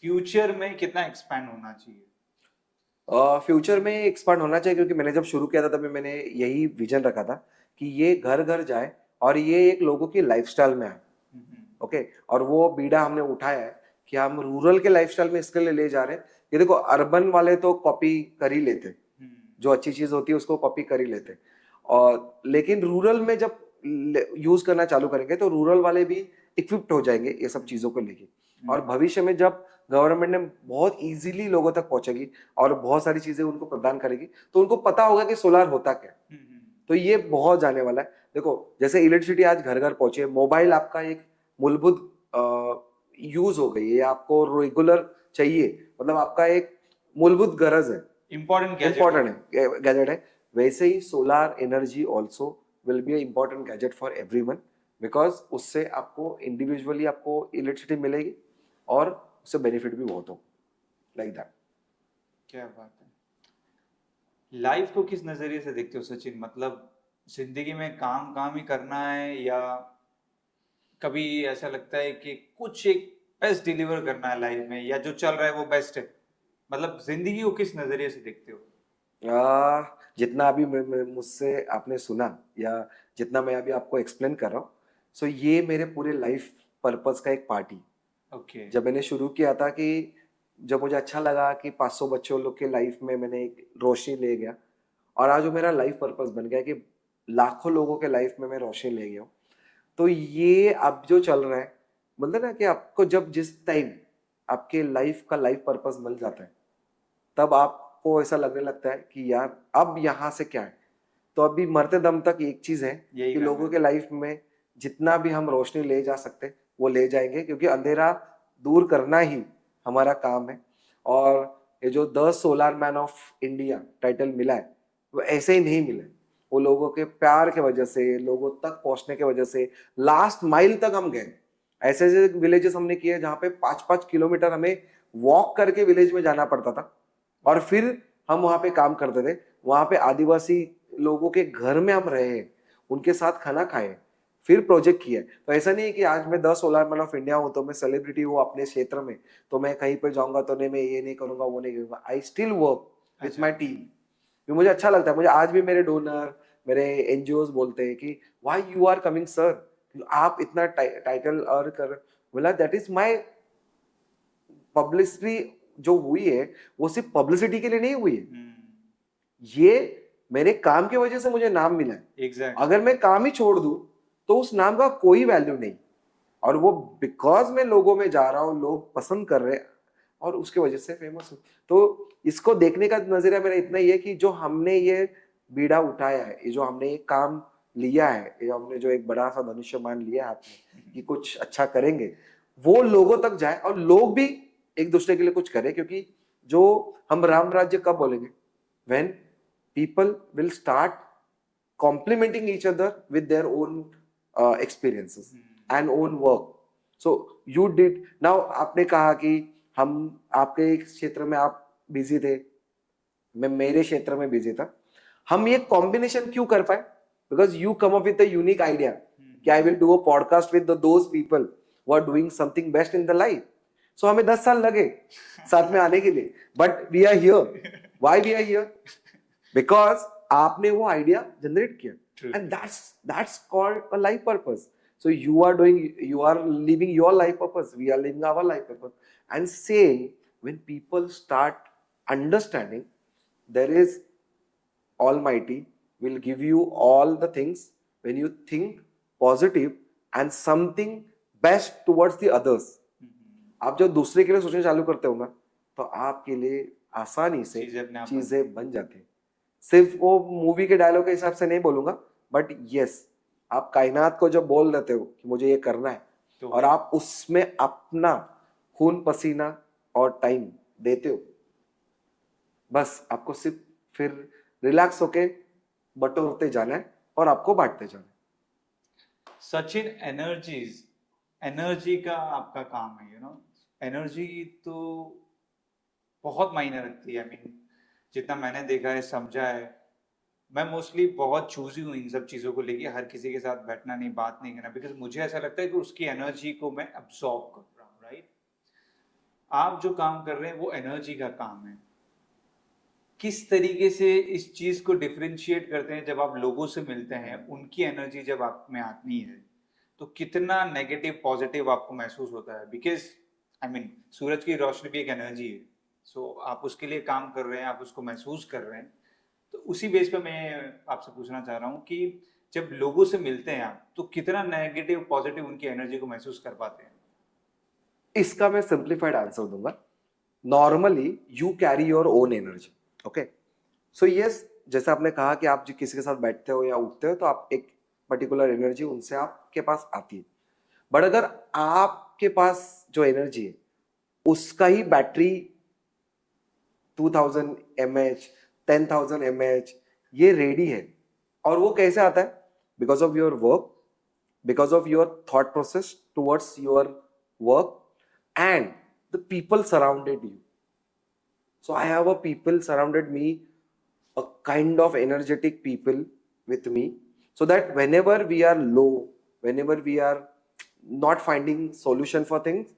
फ्यूचर में कितना एक्सपैंड होना चाहिए। फ्यूचर में एक्सपांड होना चाहिए, क्योंकि मैंने जब शुरू किया था तभी मैंने यही विजन रखा था कि ये घर घर जाए और ये एक लोगों की लाइफस्टाइल में आए। ओके, और वो बीड़ा हमने उठाया है कि हम रूरल के लाइफस्टाइल में इसके लिए ले जा रहे हैं। ये देखो, अर्बन वाले तो कॉपी कर ही लेते, जो अच्छी चीज होती है उसको कॉपी कर ही लेते, और लेकिन रूरल में जब यूज करना चालू करेंगे तो रूरल वाले भी इक्विप्ड हो जाएंगे ये सब चीजों को लेके। और भविष्य में जब गवर्नमेंट ने बहुत इजीली लोगों तक पहुंचेगी और बहुत सारी चीजें उनको प्रदान करेगी, तो उनको पता होगा कि सोलार होता क्या है। तो ये बहुत जाने वाला है। देखो, जैसे इलेक्ट्रिसिटी आज घर घर पहुंचे, मोबाइल आपका एक मूलभूत यूज हो गई है, आपको रेगुलर चाहिए, मतलब आपका एक मूलभूत गरज है, इंपॉर्टेंट है, गैजेट है। वैसे ही solar energy also will be important gadget for everyone, because उससे आपको इंडिविजुअली आपको इलेक्ट्रिसिटी मिलेगी और उससे बेनिफिट भी बहुत हो, लाइक दैट। क्या बात है। लाइफ को किस नजरिए से देखते हो सचिन? मतलब जिंदगी में काम काम ही करना है, या कभी ऐसा लगता है कि कुछ एक बेस्ट डिलीवर करना है लाइफ में, या जो चल रहा है वो बेस्ट है? मतलब जिंदगी को किस नजरिए से देखते हो? जितना अभी मुझसे आपने सुना, या जितना मैं अभी आपको एक्सप्लेन कर रहा हूँ, सो ये मेरे पूरे लाइफ पर्पस का एक पार्ट ही। ओके। जब मैंने शुरू किया था कि जब मुझे अच्छा लगा कि 500 बच्चों लोग के लाइफ में मैंने एक रोशनी ले गया, और आज वो मेरा लाइफ पर्पस बन गया कि लाखों लोगों के लाइफ में मैं रोशनी ले गया हूँ। तो ये अब जो चल रहा है, मतलब ना कि आपको जब जिस टाइम आपके लाइफ का लाइफ पर्पस मिल जाता है, तब आपको ऐसा लगने लगता है कि यार अब यहाँ से क्या है। तो अभी मरते दम तक एक चीज है यही कि करना लोगों है। के लाइफ में जितना भी हम रोशनी ले जा सकते वो ले जाएंगे, क्योंकि अंधेरा दूर करना ही हमारा काम है। और ये जो the solar man of India title मिला है, वो ऐसे ही नहीं मिला है। वो लोगों के प्यार के वजह से, लोगों तक पहुंचने की वजह से लास्ट माइल तक हम गए। ऐसे ऐसे विलेजेस हमने किए जहाँ पे 5-5 किलोमीटर हमें वॉक करके विलेज में जाना पड़ता था, और फिर हम वहां पे काम करते थे। वहां पे आदिवासी लोगों के घर में हम रहे, उनके साथ खाना खाए, फिर प्रोजेक्ट किया। तो ऐसा नहीं है कि आज मैं 10 सोलर मैन ऑफ इंडिया हूँ तो मैं सेलिब्रिटी हूँ अपने क्षेत्र में, तो मैं कहीं पे जाऊंगा तो नहीं, मैं ये नहीं करूंगा, वो नहीं करूंगा। आई स्टिल वर्क विथ अच्छा। My team. ये मुझे अच्छा लगता है। मुझे आज भी मेरे डोनर, मेरे एनजीओ बोलते हैं कि why you are coming sir, आप इतना टाइटल अर्न कर। बोला दैट इज माई पब्लिसिटी। जो हुई है वो सिर्फ पब्लिसिटी के लिए नहीं हुई है, ये मेरे काम की वजह से मुझे नाम मिला है। एग्जैक्टली। अगर मैं काम ही छोड़ दूं तो उस नाम का कोई वैल्यू नहीं। और वो बिकॉज मैं लोगों में जा रहा हूँ, लोग पसंद कर रहे हैं, और उसके वजह से फेमस हूँ। तो इसको देखने का नजरिया मेरा इतना ही है कि जो हमने ये बीड़ा उठाया है, ये जो हमने ये काम लिया है, ये हमने जो एक बड़ा सा धनुष्यमान लिया है हाथ में कि कुछ अच्छा करेंगे, वो लोगों तक जाए और लोग भी एक दूसरे के लिए कुछ करें। क्योंकि जो हम राम राज्य कब बोलेंगे? when people will start complementing each other with their own experiences and own work. So you did now, आपने कहा कि हम आपके क्षेत्र में आप बिजी थे, मैं मेरे क्षेत्र में बिजी था। हम ये कॉम्बिनेशन क्यों कर पाए? Because you come up with a unique idea कि I will do a podcast with those people who are doing something best in the life. So हमें 10 साल लगे साथ में आने के लिए, but we are here. Why we are here? Because आपने वो आइडिया जनरेट किया, True. And that's called a life purpose. So you are living your life purpose, we are living our life purpose. And same, when people start understanding there is Almighty will give you all the things when you think positive and something best towards the others. आप जब दूसरे के लिए सोचना चालू करते हो ना, तो आपके लिए आसानी से चीजें अपने आप चीजें बन जाती हैं। सिर्फ वो मूवी के डायलॉग के हिसाब से नहीं बोलूंगा, बट यस, आप कायनात को जब बोल देते हो कि मुझे ये करना है, तो और आप उसमें अपना खून पसीना और टाइम देते हो, बस आपको सिर्फ फिर रिलैक्स होके बटोरते जाना है और आपको बांटते जाना है। सचिन, एनर्जी का आपका काम है, एनर्जी तो बहुत मायने रखती है। जितना मैंने देखा है, समझा है, मैं मोस्टली बहुत चूजी हूँ इन सब चीज़ों को लेके। हर किसी के साथ बैठना नहीं, बात नहीं करना, बिकॉज मुझे ऐसा लगता है कि उसकी एनर्जी को मैं अब्सॉर्ब कर रहा हूँ, राइट? आप जो काम कर रहे हैं वो एनर्जी का काम है। किस तरीके से इस चीज को डिफरेंशिएट करते हैं? जब आप लोगों से मिलते हैं, उनकी एनर्जी जब आप में आती है, तो कितना नेगेटिव पॉजिटिव आपको महसूस होता है? बिकॉज सूरज की रोशनी भी एक एनर्जी है। सो आप उसके लिए काम कर रहे हैं, आप उसको महसूस कर रहे हैं। तो उसी बेस पे मैं आपसे पूछना चाह रहा हूँ कि जब लोगों से मिलते हैं आप, तो कितना नेगेटिव पॉजिटिव उनकी एनर्जी को महसूस कर पाते हैं? इसका मैं सिंप्लीफाइड आंसर दूंगा। Normally you carry your own energy, okay? So yes, जैसे आपने कहा कि आप जो किसी के साथ बैठते हो या उठते हो, तो आप एक पर्टिकुलर एनर्जी उनसे आपके पास आती है। बट अगर आपके पास जो एनर्जी है उसका ही बैटरी 2000 mAh, 10,000 mAh ये रेडी है, और वो कैसे आता है? Because of your work, because of your thought process towards your work and the people surrounded you. So I have a people surrounded me, a kind of energetic people with me, so that whenever we are low, whenever we are not finding solution for things,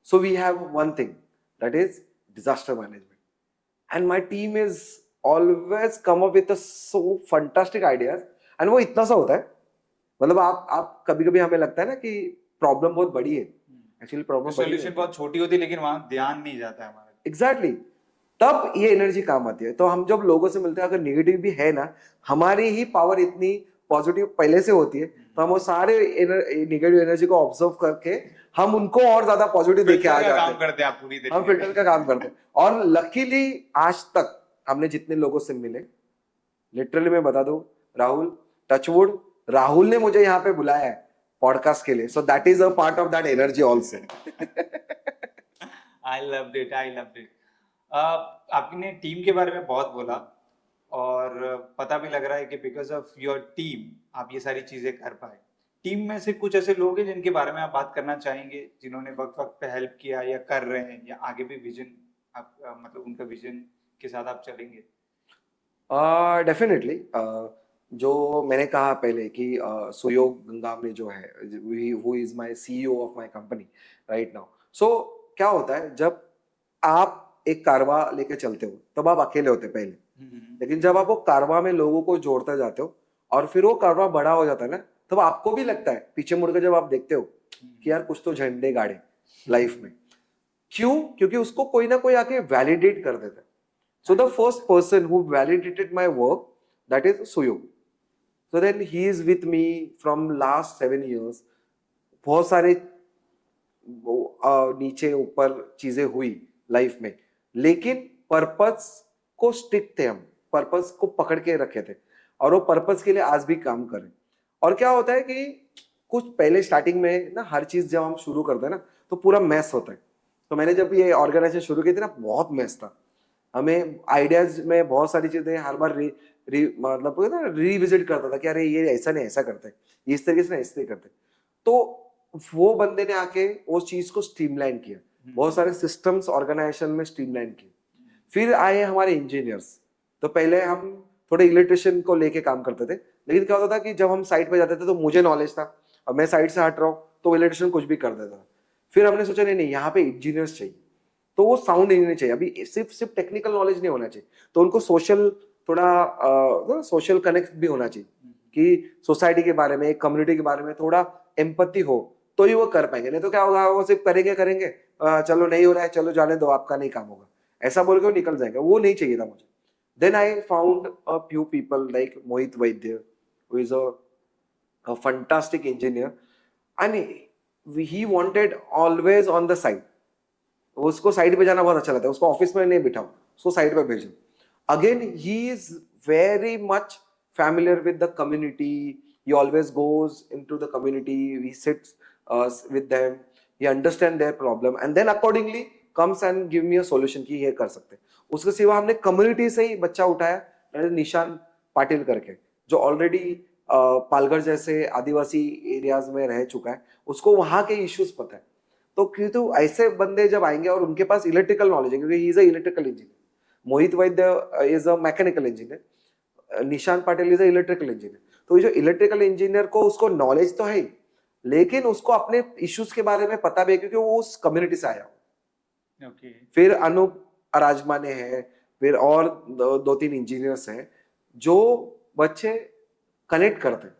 so we have one thing, that is disaster management. And my team is always come up with a so fantastic ideas. And वो इतना सा होता है, मतलब आप कभी कभी हमें लगता है ना कि प्रॉब्लम बहुत बड़ी है, एक्चुअली प्रॉब्लम बड़ी सोल्यूशन है। बहुत छोटी होती है लेकिन वहां ध्यान नहीं जाता है हमारा। एग्जैक्टली तब ये एनर्जी काम आती है। तो हम जब लोगों से मिलते हैं, अगर नेगेटिव भी है ना, हमारी ही पावर इतनी पॉजिटिव पहले से होती है, तो हम वो सारे नेगेटिव एनर्जी को ऑब्जर्व करके हम उनको और ज्यादा पॉजिटिव देके आ फिल्टर का काम जाते हैं। करते हैं आप पूरी हम फिल्टर का काम करते हैं। और लकीली आज तक हमने जितने लोगों से मिले, लिटरली मैं बता दूं, राहुल, टचवुड, राहुल ने मुझे यहाँ पे बुलाया है पॉडकास्ट के लिए, सो that is a part of that energy also. I loved it, I loved it. आपने टीम के बारे में बहुत बोला और पता भी लग रहा है कि बिकॉज ऑफ योर टीम आप ये सारी चीजें कर पाए। टीम में से कुछ ऐसे लोग हैं जिनके बारे में आप बात करना चाहेंगे, जिन्होंने वक्त वक्त पे हेल्प किया या कर रहे हैं या आगे भी विजन आप मतलब उनका विजन के साथ आप चलेंगे? डेफिनेटली जो मैंने कहा पहले कि सुयोग गंगामने जो है, who is my CEO of my company right now. So क्या होता है, जब आप एक कारवा लेके चलते हो तब आप अकेले होते पहले, लेकिन जब आप वो कारवा में लोगों को जोड़ते जाते हो और फिर वो कारवा बड़ा हो जाता है ना, तब आपको भी लगता है पीछे मुड़कर जब आप देखते हो कि यार कुछ तो झंडे गाड़े लाइफ में। क्यों? क्योंकि उसको कोई ना कोई आके वैलिडेट कर देता है। So the first person who validated my work, that is Suyog. So then he is with me from last 7 years. बहुत सारे नीचे ऊपर चीजें हुई लाइफ में, लेकिन पर्पस को स्टिक थे हम, पर्पस को पकड़ के रखे थे और वो पर्पस के लिए आज भी काम कर रहे हैं। और क्या होता है कि कुछ पहले स्टार्टिंग में ना, हर चीज जब हम शुरू करते हैं ना तो पूरा मैस होता है। तो मैंने जब ये ऑर्गेनाइजेशन शुरू की थी ना, बहुत मैस था। हमें आइडियाज में बहुत सारी चीजें हर बार मतलब ना रिविजिट करता था कि अरे ये ऐसा नहीं, ऐसा करते हैं, ये इस तरीके से नहीं, इस तरीके करते हैं। तो वो बंदे ने आके उस चीज को स्ट्रीमलाइन किया, बहुत सारे सिस्टम्स ऑर्गेनाइजेशन में स्ट्रीमलाइन किए। फिर आए हमारे इंजीनियर्स। तो पहले हम थोड़े इलेक्ट्रिशियन को लेके काम करते थे, लेकिन क्या होता था कि जब हम साइट पे जाते थे तो मुझे नॉलेज था और मैं साइट से हट रहा हूँ तो इलेक्ट्रिशियन कुछ भी कर देता था। फिर हमने सोचा नहीं नहीं, यहाँ पे इंजीनियर्स चाहिए, तो वो साउंड इंजीनियर चाहिए। अभी सिर्फ सिर्फ टेक्निकल नॉलेज नहीं होना चाहिए, तो उनको सोशल थोड़ा सोशल कनेक्ट भी होना चाहिए कि सोसाइटी के बारे में, कम्युनिटी के बारे में थोड़ा एम्पैथी हो, तो ही वो कर पाएंगे। नहीं तो क्या होगा, वो सिर्फ करेंगे करेंगे, चलो नहीं हो रहा है, चलो जाने दो, आपका नहीं काम होगा, ऐसा बोल के वो निकल जाएगा। वो नहीं चाहिए था मुझे। Then I found a few people like Mohit Vaidya, who is a fantastic engineer, and he wanted always on the side. उसको साइड पे जाना बहुत अच्छा लगता है, उसको ऑफिस में नहीं बिठाओ, उसको साइड पे भेजो। Again he is very much familiar with the community. He always goes into the community, he sits with them, he understands their problem and then accordingly comes and give me a solution कि ये कर सकते हैं। उसके सिवा हमने community से ही बच्चा उठाया, निशान पाटिल करके, जो ऑलरेडी पालघर जैसे आदिवासी एरियाज में रह चुका है, उसको वहां के इश्यूज पता है। तो क्योंकि ऐसे बंदे जब आएंगे और उनके पास इलेक्ट्रिकल नॉलेज है, क्योंकि he is a electrical engineer, Mohit Vaidya is a mechanical engineer, Nishan Patil is a electrical engineer. तो ये जो इलेक्ट्रिकल इंजीनियर को उसको नॉलेज तो है, लेकिन उसको अपने इश्यूज के बारे में पता भी है क्योंकि वो उस कम्युनिटी से आया। Okay. फिर अनूप अराजमाने हैं, फिर और दो तीन इंजीनियर्स हैं जो बच्चे कनेक्ट करते हैं।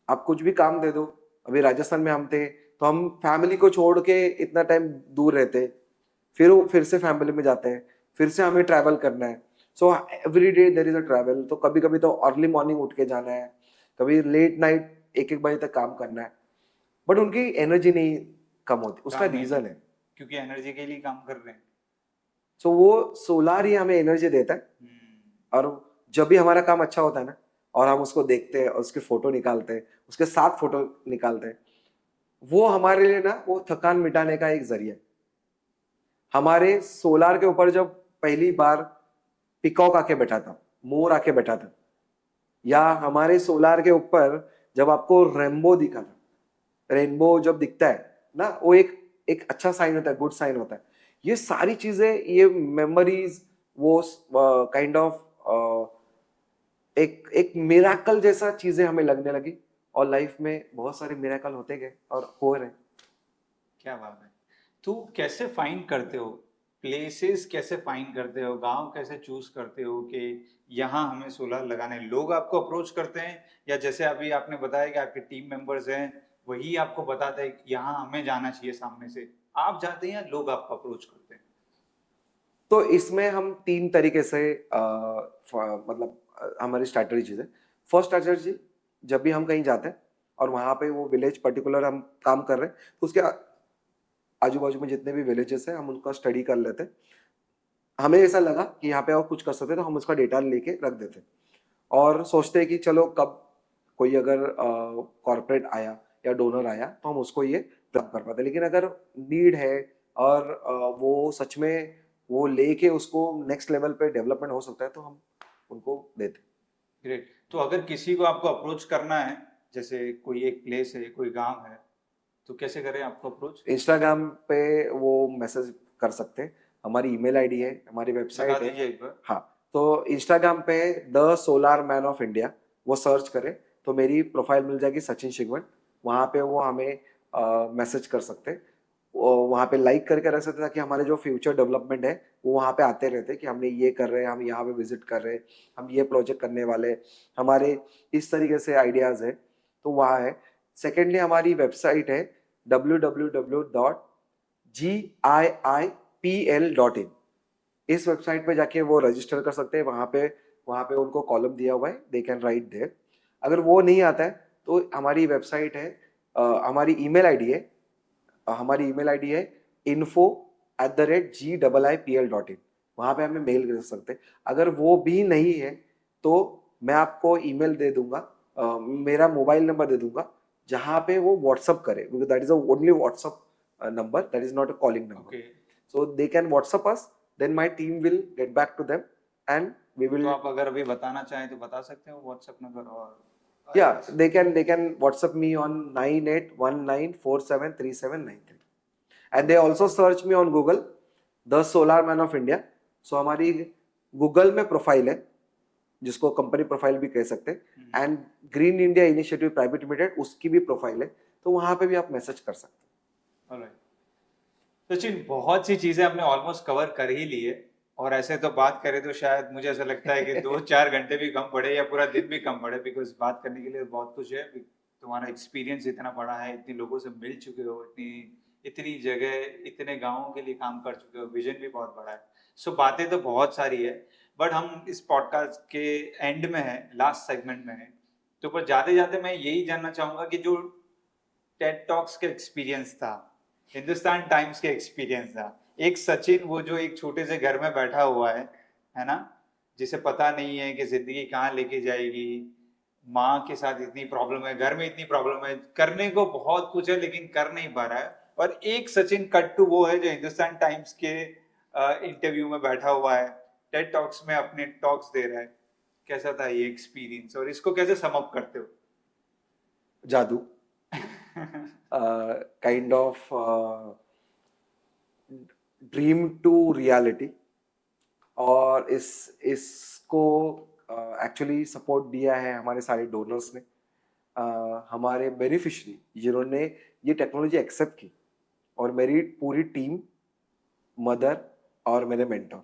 आप कुछ भी काम दे दो, अभी राजस्थान में हम थे तो हम फैमिली को छोड़ के इतना टाइम दूर रहते, फिर से फैमिली में जाते हैं, फिर से हमें ट्रैवल करना है। So every day there is a travel. तो कभी कभी तो अर्ली मॉर्निंग उठ के जाना है, कभी लेट नाइट 1-1 बजे तक काम करना है, बट उनकी एनर्जी नहीं कम होती। उसका रीजन है क्योंकि एनर्जी के लिए काम कर रहे हैं। सो वो सोलार ही हमें एनर्जी देता है। और जब भी हमारा काम अच्छा होता है ना, और हम उसको देखते हैं और उसके फोटो निकालते हैं, उसके साथ फोटो निकालते हैं, वो हमारे लिए ना वो थकान मिटाने का एक जरिया है। हमारे सोलार के ऊपर जब पहली बार पिकॉक आके बैठा था, मोर आके बैठा था, या हमारे सोलार के ऊपर जब आपको रेनबो दिखा था, रेनबो जब दिखता है ना, वो एक अच्छा साइन होता है, गुड साइन होता है। ये सारी चीजें, ये मेमोरीज, वो काइंड ऑफ एक एक मिराकल जैसा चीजें हमें लगने लगी, और लाइफ में बहुत सारे मिराकल होते गए और हो रहे। क्या बात है। तो कैसे फाइंड करते हो प्लेसेस, कैसे फाइंड करते हो गांव, कैसे चूज करते हो कि यहाँ हमें सोलर लगाना है? लोग आपको अप्रोच करते हैं या जैसे अभी आपने बताया कि आपके टीम मेंबर्स हैं वही आपको बताते हैं कि यहाँ हमें जाना चाहिए, सामने से आप जाते हैं या लोग आपको अप्रोच करते हैं? तो इसमें हम 3 तरीके से मतलब हमारी स्ट्रैटेजी है। फर्स्ट स्ट्रैटेजी, जब भी हम कहीं जाते हैं और वहाँ पे वो विलेज पर्टिकुलर हम काम कर रहे हैं, तो उसके आजू बाजू में जितने भी विलेजेस हैं हम उनका स्टडी कर लेते हैं। हमें ऐसा लगा कि यहाँ पे और कुछ कर सकते हैं, तो हम उसका डेटा लेके रख देते हैं और सोचते हैं कि चलो कब कोई अगर कॉर्पोरेट आया या डोनर आया तो हम उसको ये प्राप्त कर पाते हैं। लेकिन अगर नीड है और वो सच में वो लेके उसको नेक्स्ट लेवल पे डेवलपमेंट हो सकता है, तो हम उनको देते हैं। ग्रेट। तो अगर किसी को आपको अप्रोच करना है, जैसे कोई एक प्लेस है, कोई गांव है, तो कैसे करें आपको अप्रोच? इंस्टाग्राम पे वो मैसेज कर सकते हैं, हमारी ईमेल आईडी है, हमारी बता वेबसाइट है। दीजिए एक बार। हाँ, तो इंस्टाग्राम पे the solar man of India वो सर्च करें तो मेरी प्रोफाइल मिल जाएगी, सचिन शिगवन। वहाँ पे वो हमें मैसेज कर सकते हैं, वहाँ पे लाइक करके रख सकते हैं, ताकि हमारे जो फ्यूचर डेवलपमेंट है वो वहाँ पे आते रहते हैं कि हमने ये कर रहे हैं, हम यहाँ पे विजिट कर रहे हैं, हम ये प्रोजेक्ट करने वाले हैं, हमारे इस तरीके से आइडियाज़ है, तो वहाँ है। सेकेंडली हमारी वेबसाइट है www.giipl.in। इस वेबसाइट पे जाके वो रजिस्टर कर सकते हैं। वहाँ पे उनको कॉलम दिया हुआ है, दे कैन राइट देयर। अगर वो नहीं आता है तो हमारी वेबसाइट है, हमारी ईमेल आईडी है, info@giipl.in। वहाँ पे हमें मेल कर सकते हैं। अगर वो भी नहीं है तो मैं आपको ईमेल दे दूंगा, मेरा मोबाइल नंबर दे दूंगा, जहाँ पे वो व्हाट्सअप करे, because that is only WhatsApp number, that is not a calling number. Okay. So they can WhatsApp us, then my team will get back to them and we will, तो आप अगर अभी बताना चाहें तो बता सकते हो व्हाट्सएप नंबर और yeah, address? they can WhatsApp me on 9819473793, and they also search me on Google, the Solar Man of India। So हमारी गूगल में प्रोफाइल है, जिसको कंपनी प्रोफाइल भी कह सकते हैं, and green India initiative private limited उसकी भी प्रोफाइल है, तो वहां पे भी आप मैसेज कर सकते हैं। ऑलराइट। सचिन, बहुत सी चीजें हमने ऑलमोस्ट कवर कर ही ली है, और ऐसे तो बात करें तो शायद मुझे ऐसा लगता है कि 2-4 घंटे भी कम पड़े या पूरा दिन भी कम पड़े, बिकॉज बात करने के लिए बहुत कुछ है। तुम्हारा एक्सपीरियंस इतना बड़ा है, इतने लोगों से मिल चुके हो, इतनी इतनी जगह, इतने गाँवों के लिए काम कर चुके हो, विजन भी बहुत बड़ा है। सो बातें तो बहुत सारी है, बट हम इस पॉडकास्ट के एंड में है, लास्ट सेगमेंट में है। तो पर जाते जाते मैं यही जानना चाहूंगा कि जो टेड टॉक्स का एक्सपीरियंस था, हिंदुस्तान टाइम्स के एक्सपीरियंस था, एक सचिन वो जो एक छोटे से घर में बैठा हुआ है ना, जिसे पता नहीं है कि जिंदगी कहाँ लेके जाएगी, माँ के साथ इतनी प्रॉब्लम है, घर में इतनी प्रॉब्लम है, करने को बहुत कुछ है लेकिन कर नहीं पा रहा है, और एक सचिन कट्टू वो है जो हिंदुस्तान टाइम्स के इंटरव्यू में बैठा हुआ है, टेड टॉक्स में अपने टॉक्स दे रहा है। कैसा था ये एक्सपीरियंस और इसको कैसे सम अप करते हो? जादू, kind of dream to reality. और इसको एक्चुअली सपोर्ट दिया है हमारे सारे डोनर्स ने, हमारे बेनिफिशरी जिन्होंने ये टेक्नोलॉजी एक्सेप्ट की, और मेरी पूरी टीम, मदर और मेरे मेंटर,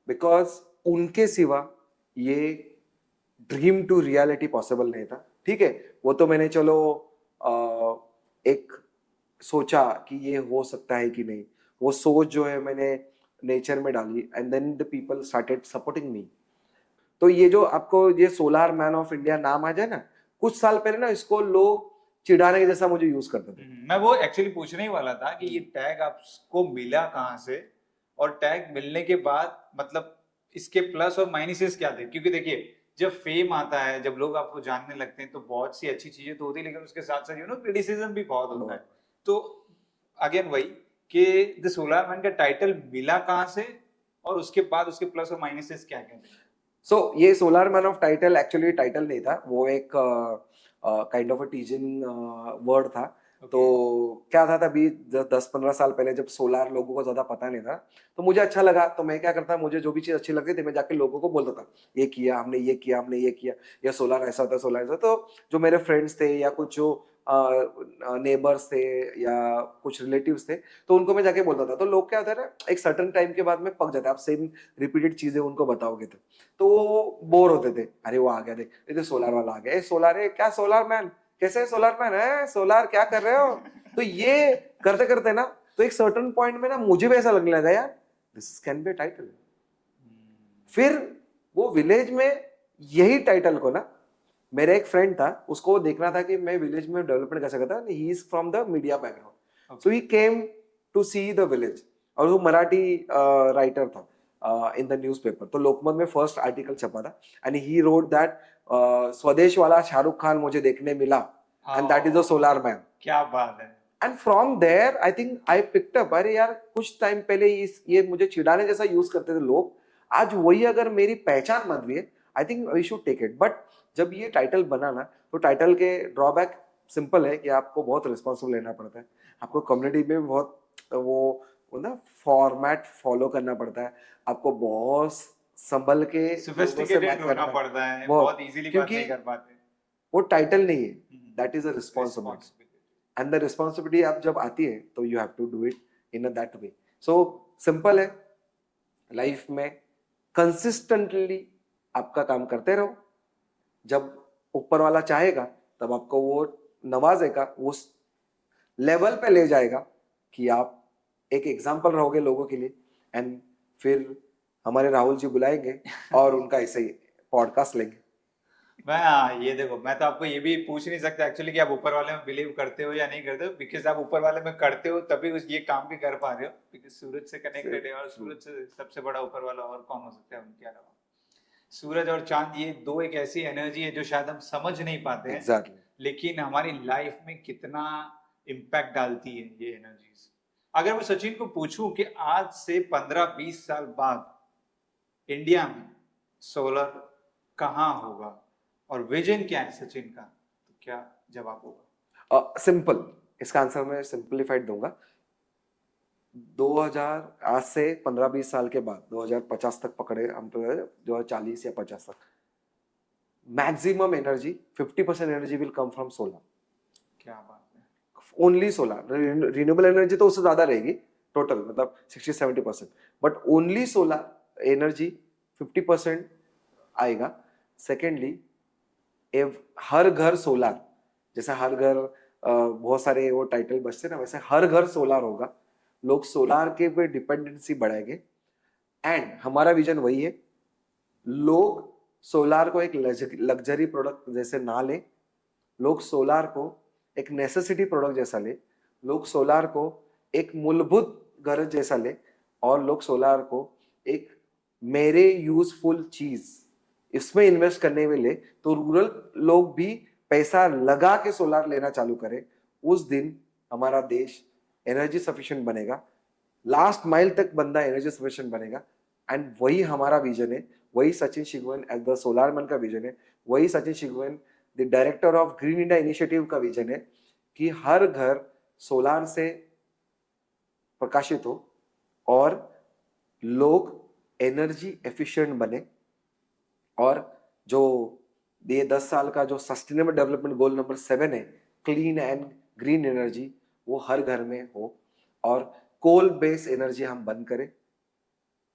बिकॉज उनके सिवा ये ड्रीम टू रियलिटी पॉसिबल नहीं था। ठीक है, वो तो मैंने चलो एक सोचा कि ये हो सकता है कि नहीं, वो सोच जो है मैंने नेचर में डाली, and then the people started supporting me. तो ये जो आपको ये सोलार मैन ऑफ इंडिया नाम आ जाए ना, कुछ साल पहले ना इसको लोग चिढ़ाने के जैसा मुझे यूज करते थे। मैं वो एक्चुअली पूछने ही वाला था कि ये टैग आपको मिला कहाँ से, और टैग मिलने के बाद मतलब इसके प्लस और माइनसेस क्या थे? क्योंकि देखिए, जब फेम आता है, जब लोग आपको जानने लगते हैं, तो बहुत सी अच्छी चीजें तो होती है, लेकिन उसके साथ साथ क्रिटिसिज्म भी बहुत होता है। तो अगेन वही कि द सोलार मैन का टाइटल मिला कहाँ से, और उसके बाद उसके प्लस और माइनसेस क्या क्या थे? सो ये solar man of title actually title नहीं था, वो एक काइंड ऑफ अ टीजिंग वर्ड था। तो क्या था तभी 10-15 साल पहले जब सोलार लोगों को ज्यादा पता नहीं था, तो मुझे अच्छा लगा, तो मैं क्या करता, मुझे जो भी चीज अच्छी लगती थी मैं जाके लोगों को बोलता था, ये किया हमने, ये किया हमने, ये किया, या सोलार ऐसा होता है, सोलार ऐसा। तो जो मेरे फ्रेंड्स थे या कुछ जो नेबर्स थे या कुछ रिलेटिव्स थे, तो उनको मैं जाके बोलता था। तो लोग क्या होता है ना, एक सर्टन टाइम के बाद में पक जाते हैं, आप सेम रिपीटेड चीजें उनको बताओगे तो वो बोर होते थे। अरे वो आ गया, देख ये तो सोलार वाला आ गया, ए सोलार है क्या, सोलार मैन कैसे, सोलार मैन है, सोलार क्या कर रहे हो। तो ये करते करते ना, तो एक सर्टन पॉइंट में ना मुझे भी ऐसा लगने लगा, यार दिस कैन बी टाइटल। फिर वो विलेज में यही टाइटल को ना, मेरा एक फ्रेंड था, उसको देखना था कि मैं विलेज में डेवलपमेंट कैसे करता, he is from the media background, so he came to see the village. और वो मराठी राइटर था इन द न्यूज़पेपर, तो लोकमत में फर्स्ट आर्टिकल छपा था, एंड ही रोट दैट स्वदेश वाला शाहरुख खान मुझे देखने मिला, and that is the solar man. क्या बात है। And from there I think I picked up, अरे यार कुछ टाइम पहले ये मुझे चिढ़ाने जैसा यूज करते थे लोग, आज वही अगर मेरी पहचान बन रही है, I think we should take it. But जब ये टाइटल बना ना, तो टाइटल के ड्रॉबैक सिंपल है कि आपको बहुत रिस्पॉन्सिबल लेना पड़ता है, आपको कम्युनिटी में बहुत वो ना फॉर्मेट फॉलो करना पड़ता है, आपको बहुत संभल के लोगों से सोफिस्टिकेटेड बात होना करना है, पड़ता है, बहुत, बहुत इजीली बात क्योंकि नहीं कर पाते। वो टाइटल नहीं है, that is a responsibility, responsibility. And the responsibility आप जब आती है तो you have to do it in a that way. So simple है, लाइफ में कंसिस्टेंटली आपका काम करते रहो, जब ऊपर वाला चाहेगा तब आपको वो नवाजेगा, उस लेवल पे ले जाएगा कि आप एक एग्जाम्पल रहोगे लोगों के लिए, एंड फिर हमारे राहुल जी बुलाएंगे और उनका ऐसे ही पॉडकास्ट लेंगे। ये देखो, मैं तो आपको ये भी पूछ नहीं सकता एक्चुअली कि आप ऊपर वाले में बिलीव करते हो या नहीं करते हो, बिकॉज आप ऊपर वाले में करते हो तभी ये काम भी कर पा रहे हो, बिकॉज सूरज से कनेक्टेड है, और सूरज से सबसे बड़ा ऊपर वाला और कौन हो सकता है उनके अलावा। सूरज और चांद ये दो एक ऐसी एनर्जी है जो शायद हम समझ नहीं पाते हैं, एग्जैक्टली। लेकिन हमारी लाइफ में कितना इम्पैक्ट डालती है ये एनर्जीज। अगर मैं सचिन को पूछूं कि आज से 15-20 साल बाद इंडिया में सोलर कहाँ होगा और विजन क्या है सचिन का, तो क्या जवाब होगा? सिंपल, इसका आंसर मैं सिंपलीफाइड दूंगा। 2000 आज से 15-20 साल के बाद 2050 तक पकड़े हम, तो 2040 या 50 तक maximum energy 50% energy will come from solar. क्या बात है। ओनली सोलर, रिन्यूएबल एनर्जी तो उससे ज्यादा रहेगी टोटल, मतलब 60-70%, बट ओनली सोलर एनर्जी 50% आएगा। सेकेंडली, हर घर सोलर, जैसे हर घर बहुत सारे वो टाइटल बचते ना, वैसे हर घर सोलर होगा, लोग सोलार के पे डिपेंडेंसी बढ़ाएंगे, एंड हमारा विजन वही है, लोग सोलार को एक लग्जरी प्रोडक्ट जैसे ना ले, लोग सोलार को एक नेसेसिटी प्रोडक्ट जैसा ले, लोग सोलार को एक मूलभूत गरज जैसा ले, और लोग सोलार को एक मेरे यूजफुल चीज इसमें इन्वेस्ट करने में ले, तो रूरल लोग भी पैसा लगा के सोलार लेना चालू करें। उस दिन हमारा देश एनर्जी सफिशिएंट बनेगा, लास्ट माइल तक बंदा एनर्जी सफिशिएंट बनेगा, एंड वही हमारा विजन है, वही Sachin Shigwan as the solar man का विजन है, वही Sachin Shigwan the director of green India initiative का विजन है, कि हर घर सोलार से प्रकाशित हो और लोग एनर्जी एफिशिएंट बने, और जो ये 10 साल का जो सस्टेनेबल डेवलपमेंट गोल नंबर 7 है, क्लीन एंड ग्रीन एनर्जी, वो हर घर में हो, और कोल बेस्ड एनर्जी हम बंद करें,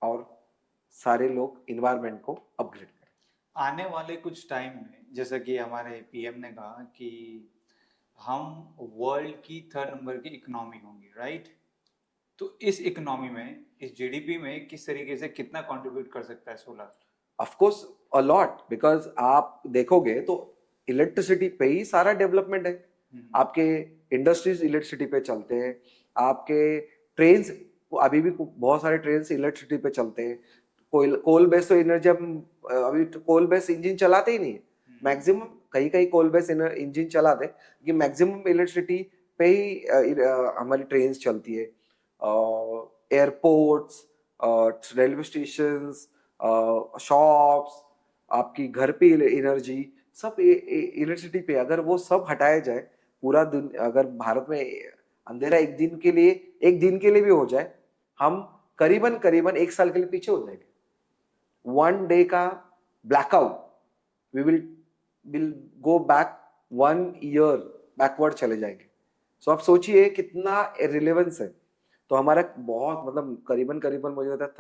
और सारे लोग इन्वायरमेंट को अपग्रेड करें। आने वाले कुछ टाइम में जैसा कि हमारे पीएम ने कहा कि हम वर्ल्ड की 3rd नंबर की इकोनॉमी होंगी, राइट? तो इस इकोनॉमी में, इस जीडीपी में किस तरीके से कितना कंट्रीब्यूट कर सकता है solar? Of course a lot, because आप देखोगे तो इलेक्ट्रिसिटी पे ही सारा डेवलपमेंट है, आपके इंडस्ट्रीज इलेक्ट्रिसिटी पे चलते हैं, आपके ट्रेन्स, अभी भी बहुत सारे ट्रेन्स इलेक्ट्रिसिटी पे चलते हैं, कोल बेस्ड तो एनर्जी हम अभी कोल बेस्ड इंजन चलाते ही नहीं, मैक्सिमम कहीं कहीं कोल बेस्ड इंजन चलाते, कि मैक्सिमम इलेक्ट्रिसिटी पे ही हमारी ट्रेन्स चलती है, एयरपोर्ट्स, रेलवे स्टेशंस, शॉप्स, आपकी घर पे एनर्जी, सब इलेक्ट्रिसिटी पे, अगर वो सब हटाया जाए, पूरा दिन अगर भारत में अंधेरा एक दिन के लिए भी हो जाए, हम करीबन करीबन 1 साल के लिए पीछे हो जाएंगे। 1 डे का blackout, we will go back 1 year backward चले जाएंगे। सो आप सोचिए कितना रिलेवेंस है। तो हमारा बहुत मतलब करीबन करीबन मुझे लगता है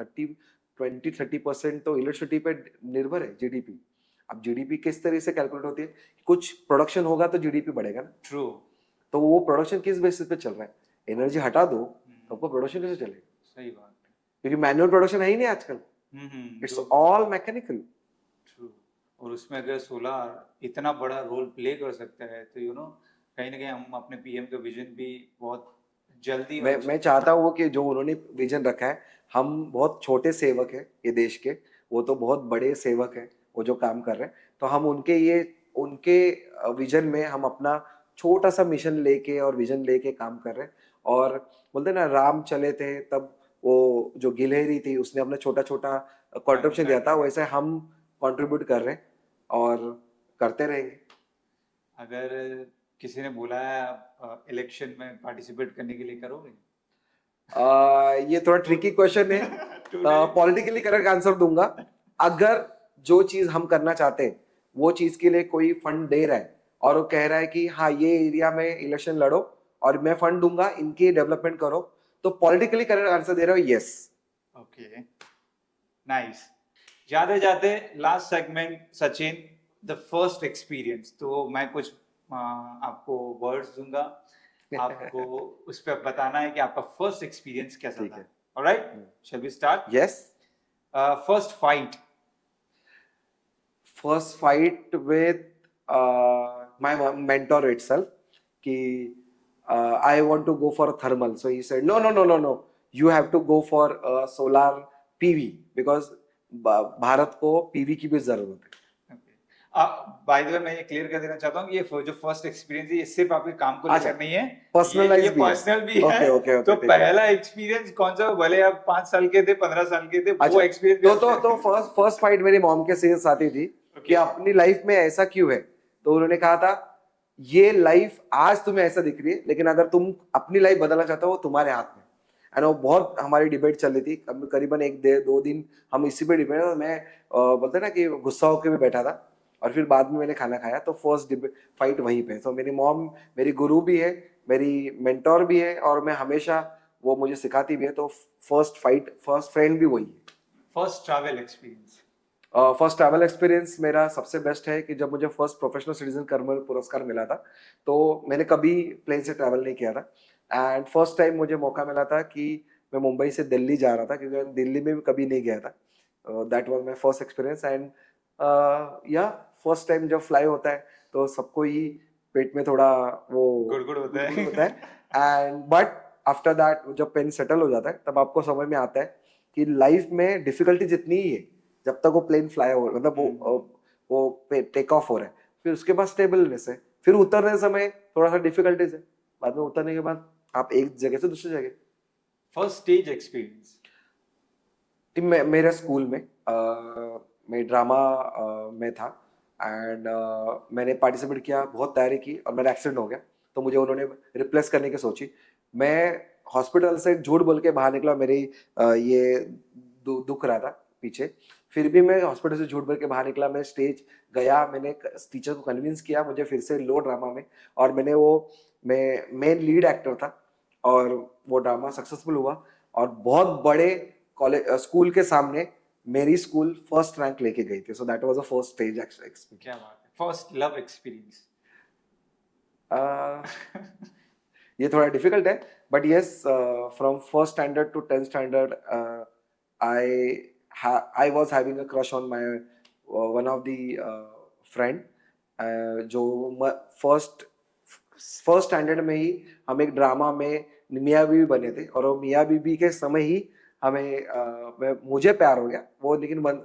30% तो इलेक्ट्रिसिटी पे निर्भर है, जीडीपी। अब जीडीपी किस तरह से कैलकुलेट होती है, कुछ प्रोडक्शन होगा तो जीडीपी बढ़ेगा ना। ट्रू। तो वो प्रोडक्शन किस बेसिस पे चल रहा है? एनर्जी हटा दो तो आपको प्रोडक्शन कैसे चलेगा? सही बात है। क्योंकि मैनुअल प्रोडक्शन है ही नहीं आजकल, इट्स ऑल मैकेनिकल। ट्रू। और उसमें अगर सोलर इतना बड़ा रोल प्ले कर सकता है तो कहीं ना कहीं हम अपने पीएम का विजन भी बहुत जल्दी मैं चाहता हूँ कि जो उन्होंने विजन रखा है, हम बहुत छोटे सेवक हैं ये देश के, वो तो बहुत बड़े सेवक हैं वो जो काम कर रहे हैं। तो हम उनके विजन में हम अपना छोटा सा मिशन लेके और विजन लेके काम कर रहे हैं। और बोलते हैं ना, राम चले थे तब वो जो गिलहरी थी उसने अपना छोटा छोटा कॉन्ट्रीब्यूशन दिया था, वैसे हम कंट्रीब्यूट कर रहे हैं और करते रहेंगे। अगर किसी ने बोला है इलेक्शन में पार्टिसिपेट करने के लिए, करोगे? ये थोड़ा ट्रिकी क्वेश्चन है, पॉलिटिकली करेक्ट आंसर दूंगा। अगर जो चीज हम करना चाहते हैं वो चीज के लिए कोई फंड दे रहा है और वो कह रहा है कि हाँ ये एरिया में इलेक्शन लड़ो और मैं फंड दूंगा, इनकी डेवलपमेंट करो, तो पॉलिटिकली करेक्ट आंसर दे रहे हो, यस। Okay, nice. जाते जाते last segment, Sachin, the first experience. तो मैं कुछ आपको वर्ड्स दूंगा, आपको उस पर बताना है कि आपका फर्स्ट एक्सपीरियंस कैसा ठीक था। है। Alright, shall we start? Yes. First fight. First fight with my mentor itself कि I want to go for a thermal, so he said no no no no no, you have to go for solar PV because Bharat को PV की भी जरूरत है। By the way मैं ये clear कर देना चाहता हूँ कि ये जो फर्स्ट एक्सपीरियंस है ये सिर्फ आपके काम को अच्छा, लेकर नहीं है, पर्सनलाइज ये भी है। पर्सनल भी है। ओके ओके ओके, तो ठीक है। पहला एक्सपीरियंस कौन सा, भले आप 5 साल के थे, 15 साल के थे, वो अच्छा, एक्सपीरियंस तो फर्स्ट फाइट मेरी मॉम के साथ ही थी कि अपनी लाइफ में ऐसा क्यों है। तो उन्होंने कहा था ये लाइफ आज तुम्हें ऐसा दिख रही है, लेकिन अगर तुम अपनी लाइफ बदलना चाहते हो वो तुम्हारे हाथ में। एंड वो बहुत हमारी डिबेट चल रही थी, करीबन 1-2 दिन हम इसी पे डिबेट। मैं बोलते ना कि गुस्सा होकर भी बैठा था और फिर बाद में मैंने खाना खाया, तो फर्स्ट फाइट वहीं पे। तो मेरी मॉम मेरी गुरु भी है, मेरी मेंटोर भी है और मैं हमेशा वो मुझे सिखाती भी है। तो फर्स्ट फाइट, फर्स्ट फ्रेंड भी वही है। First travel experience. First travel experience मेरा सबसे बेस्ट है कि जब मुझे फर्स्ट प्रोफेशनल सिटीजन कर्मल पुरस्कार मिला था, तो मैंने कभी प्लेन से ट्रैवल नहीं किया था। एंड फर्स्ट टाइम मुझे मौका मिला था कि मैं मुंबई से दिल्ली जा रहा था, क्योंकि मैं दिल्ली में भी कभी नहीं गया था। That was my first experience. And या फर्स्ट टाइम जब फ्लाई होता है तो सबको ही पेट में थोड़ा वो गुड़गुड़ होता होता है। है। एंड बट आफ्टर दैट जब पेन सेटल हो जाता है तब आपको समझ में आता है कि लाइफ में डिफिकल्टी जितनी ही है, जब तक वो प्लेन फ्लाई हो, मतलब वो टेक ऑफ हो रहा है, फिर उसके बाद स्टेबलनेस है, फिर उतरने समय थोड़ा सा डिफिकल्टीज है, बाद में उतरने के बाद आप एक जगह से दूसरी जगह। First stage experience. मेरे स्कूल में मैं ड्रामा में था। एंड मैंने पार्टिसिपेट किया, बहुत तैयारी की और मेरा एक्सीडेंट हो गया। तो मुझे उन्होंने रिप्लेस करने की सोची। मैं हॉस्पिटल से झूठ बोल के बाहर निकला, मेरी ये दुख रहा था पीछे। फिर भी मैं हॉस्पिटल से झूठ बोल के बाहर निकला, मैं स्टेज गया, मैंने टीचर को कन्विंस किया मुझे फिर से लो ड्रामा में, और मैं मेन लीड एक्टर था और वो ड्रामा सक्सेसफुल हुआ। और बहुत बड़े कॉलेज स्कूल के सामने मेरी स्कूल फर्स्ट रैंक लेके गई थी। So that was a first stage experience. क्या बात है। First love experience. ये थोड़ा डिफिकल्ट है, but yes, from first standard to 10th standard I was having a crush on my one of the friend, जो फर्स्ट स्टैंडर्ड में ही हम एक ड्रामा में मियाँ बीवी बने थे, और वो मियाँ बीवी के समय ही मुझे प्यार हो गया वो, लेकिन वन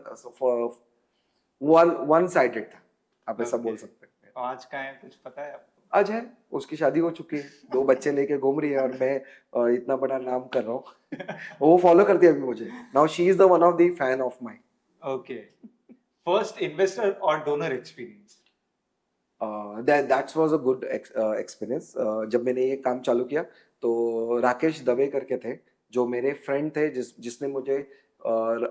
साइडेड था, आप ऐसा बोल सकते हैं। आज का है, कुछ पता है आपको? आज है, उसकी शादी हो चुकी है, 2 बच्चे लेके घूम रही है, और मैं इतना बड़ा नाम कर रहा हूँ। वो फॉलो करती है अभी मुझे। Now she is the one of the fan of mine. Okay. First investor और donor experience. That's was a good experience. जब मैंने ये काम चालू किया तो राकेश दवे करके थे, जो मेरे फ्रेंड थे, जिसने मुझे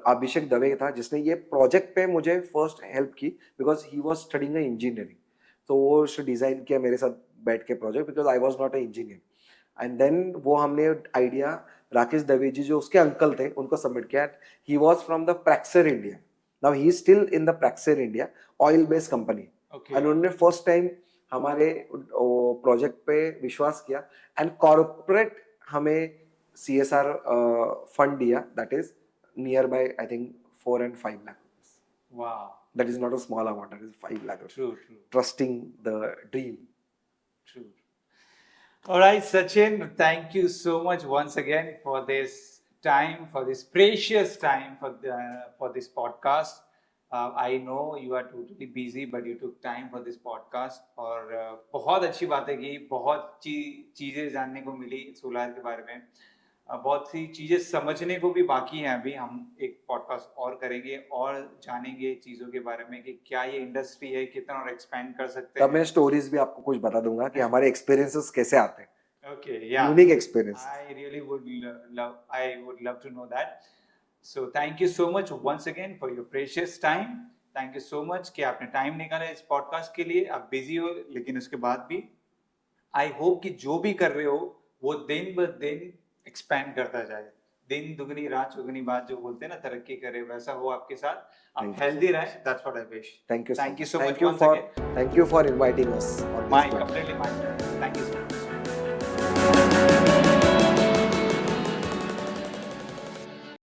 अभिषेक दवे था जिसने ये प्रोजेक्ट पे मुझे फर्स्ट हेल्प की, because he was studying engineering. तो वो उसने डिज़ाइन किया मेरे साथ बैठ के project, because I was not a engineer. And then वो हमने आइडिया राकेश दवे जी जो उसके अंकल थे उनको सबमिट किया. He was from the Praxair India. Now he is still in the Praxair India, oil based company. Okay. And उन्होंने first time हमारे project पे विश्वास किया एंड कॉर्पोरेट हमें CSR फंड दिया, that is near by I think 4 and 5 lakh rupees. Wow. That is not a small amount, that is 5 lakh rupees. True. Trusting the dream. True. All right, Sachin, thank you so much once again for this time, for this precious time for this podcast. I know you are totally busy, but you took time for this podcast. और बहुत अच्छी बातें की, बहुत चीज़ें जानने को मिली solar के बारे में. बहुत सी चीज़ें समझने को भी बाकी हैं. अभी हम एक पॉडकास्ट और करेंगे और जानेंगे चीज़ों के बारे में कि क्या ये इंडस्ट्री है, कितना और एक्सपेंड कर सकते तब हैं. मैं स्टोरीज भी आपको कुछ बता दूंगा कि हमारे एक्सपीरियंसेस कैसे आते हैं. Okay, yeah. Unique experience. I really would love to know that. So thank you so much once again for your precious time. Thank you so much कि आपने टाइम निकाला इस पॉडकास्ट के लिए. आप बिजी हो लेकिन उसके बाद भी आई होप कि जो भी कर रहे हो वो दिन ब दिन एक्सपैंड करता जाए. दिन दुगनी रात चौगुनी बात जो बोलते हैं ना, तरक्की करे, वैसा हो आपके साथ. आप Thank you हेल्दी so रहे. That's what I wish. Thank you. Thank you so much Thank you once for again. thank you for inviting us on this My podcast. completely my pleasure. Thank you so much.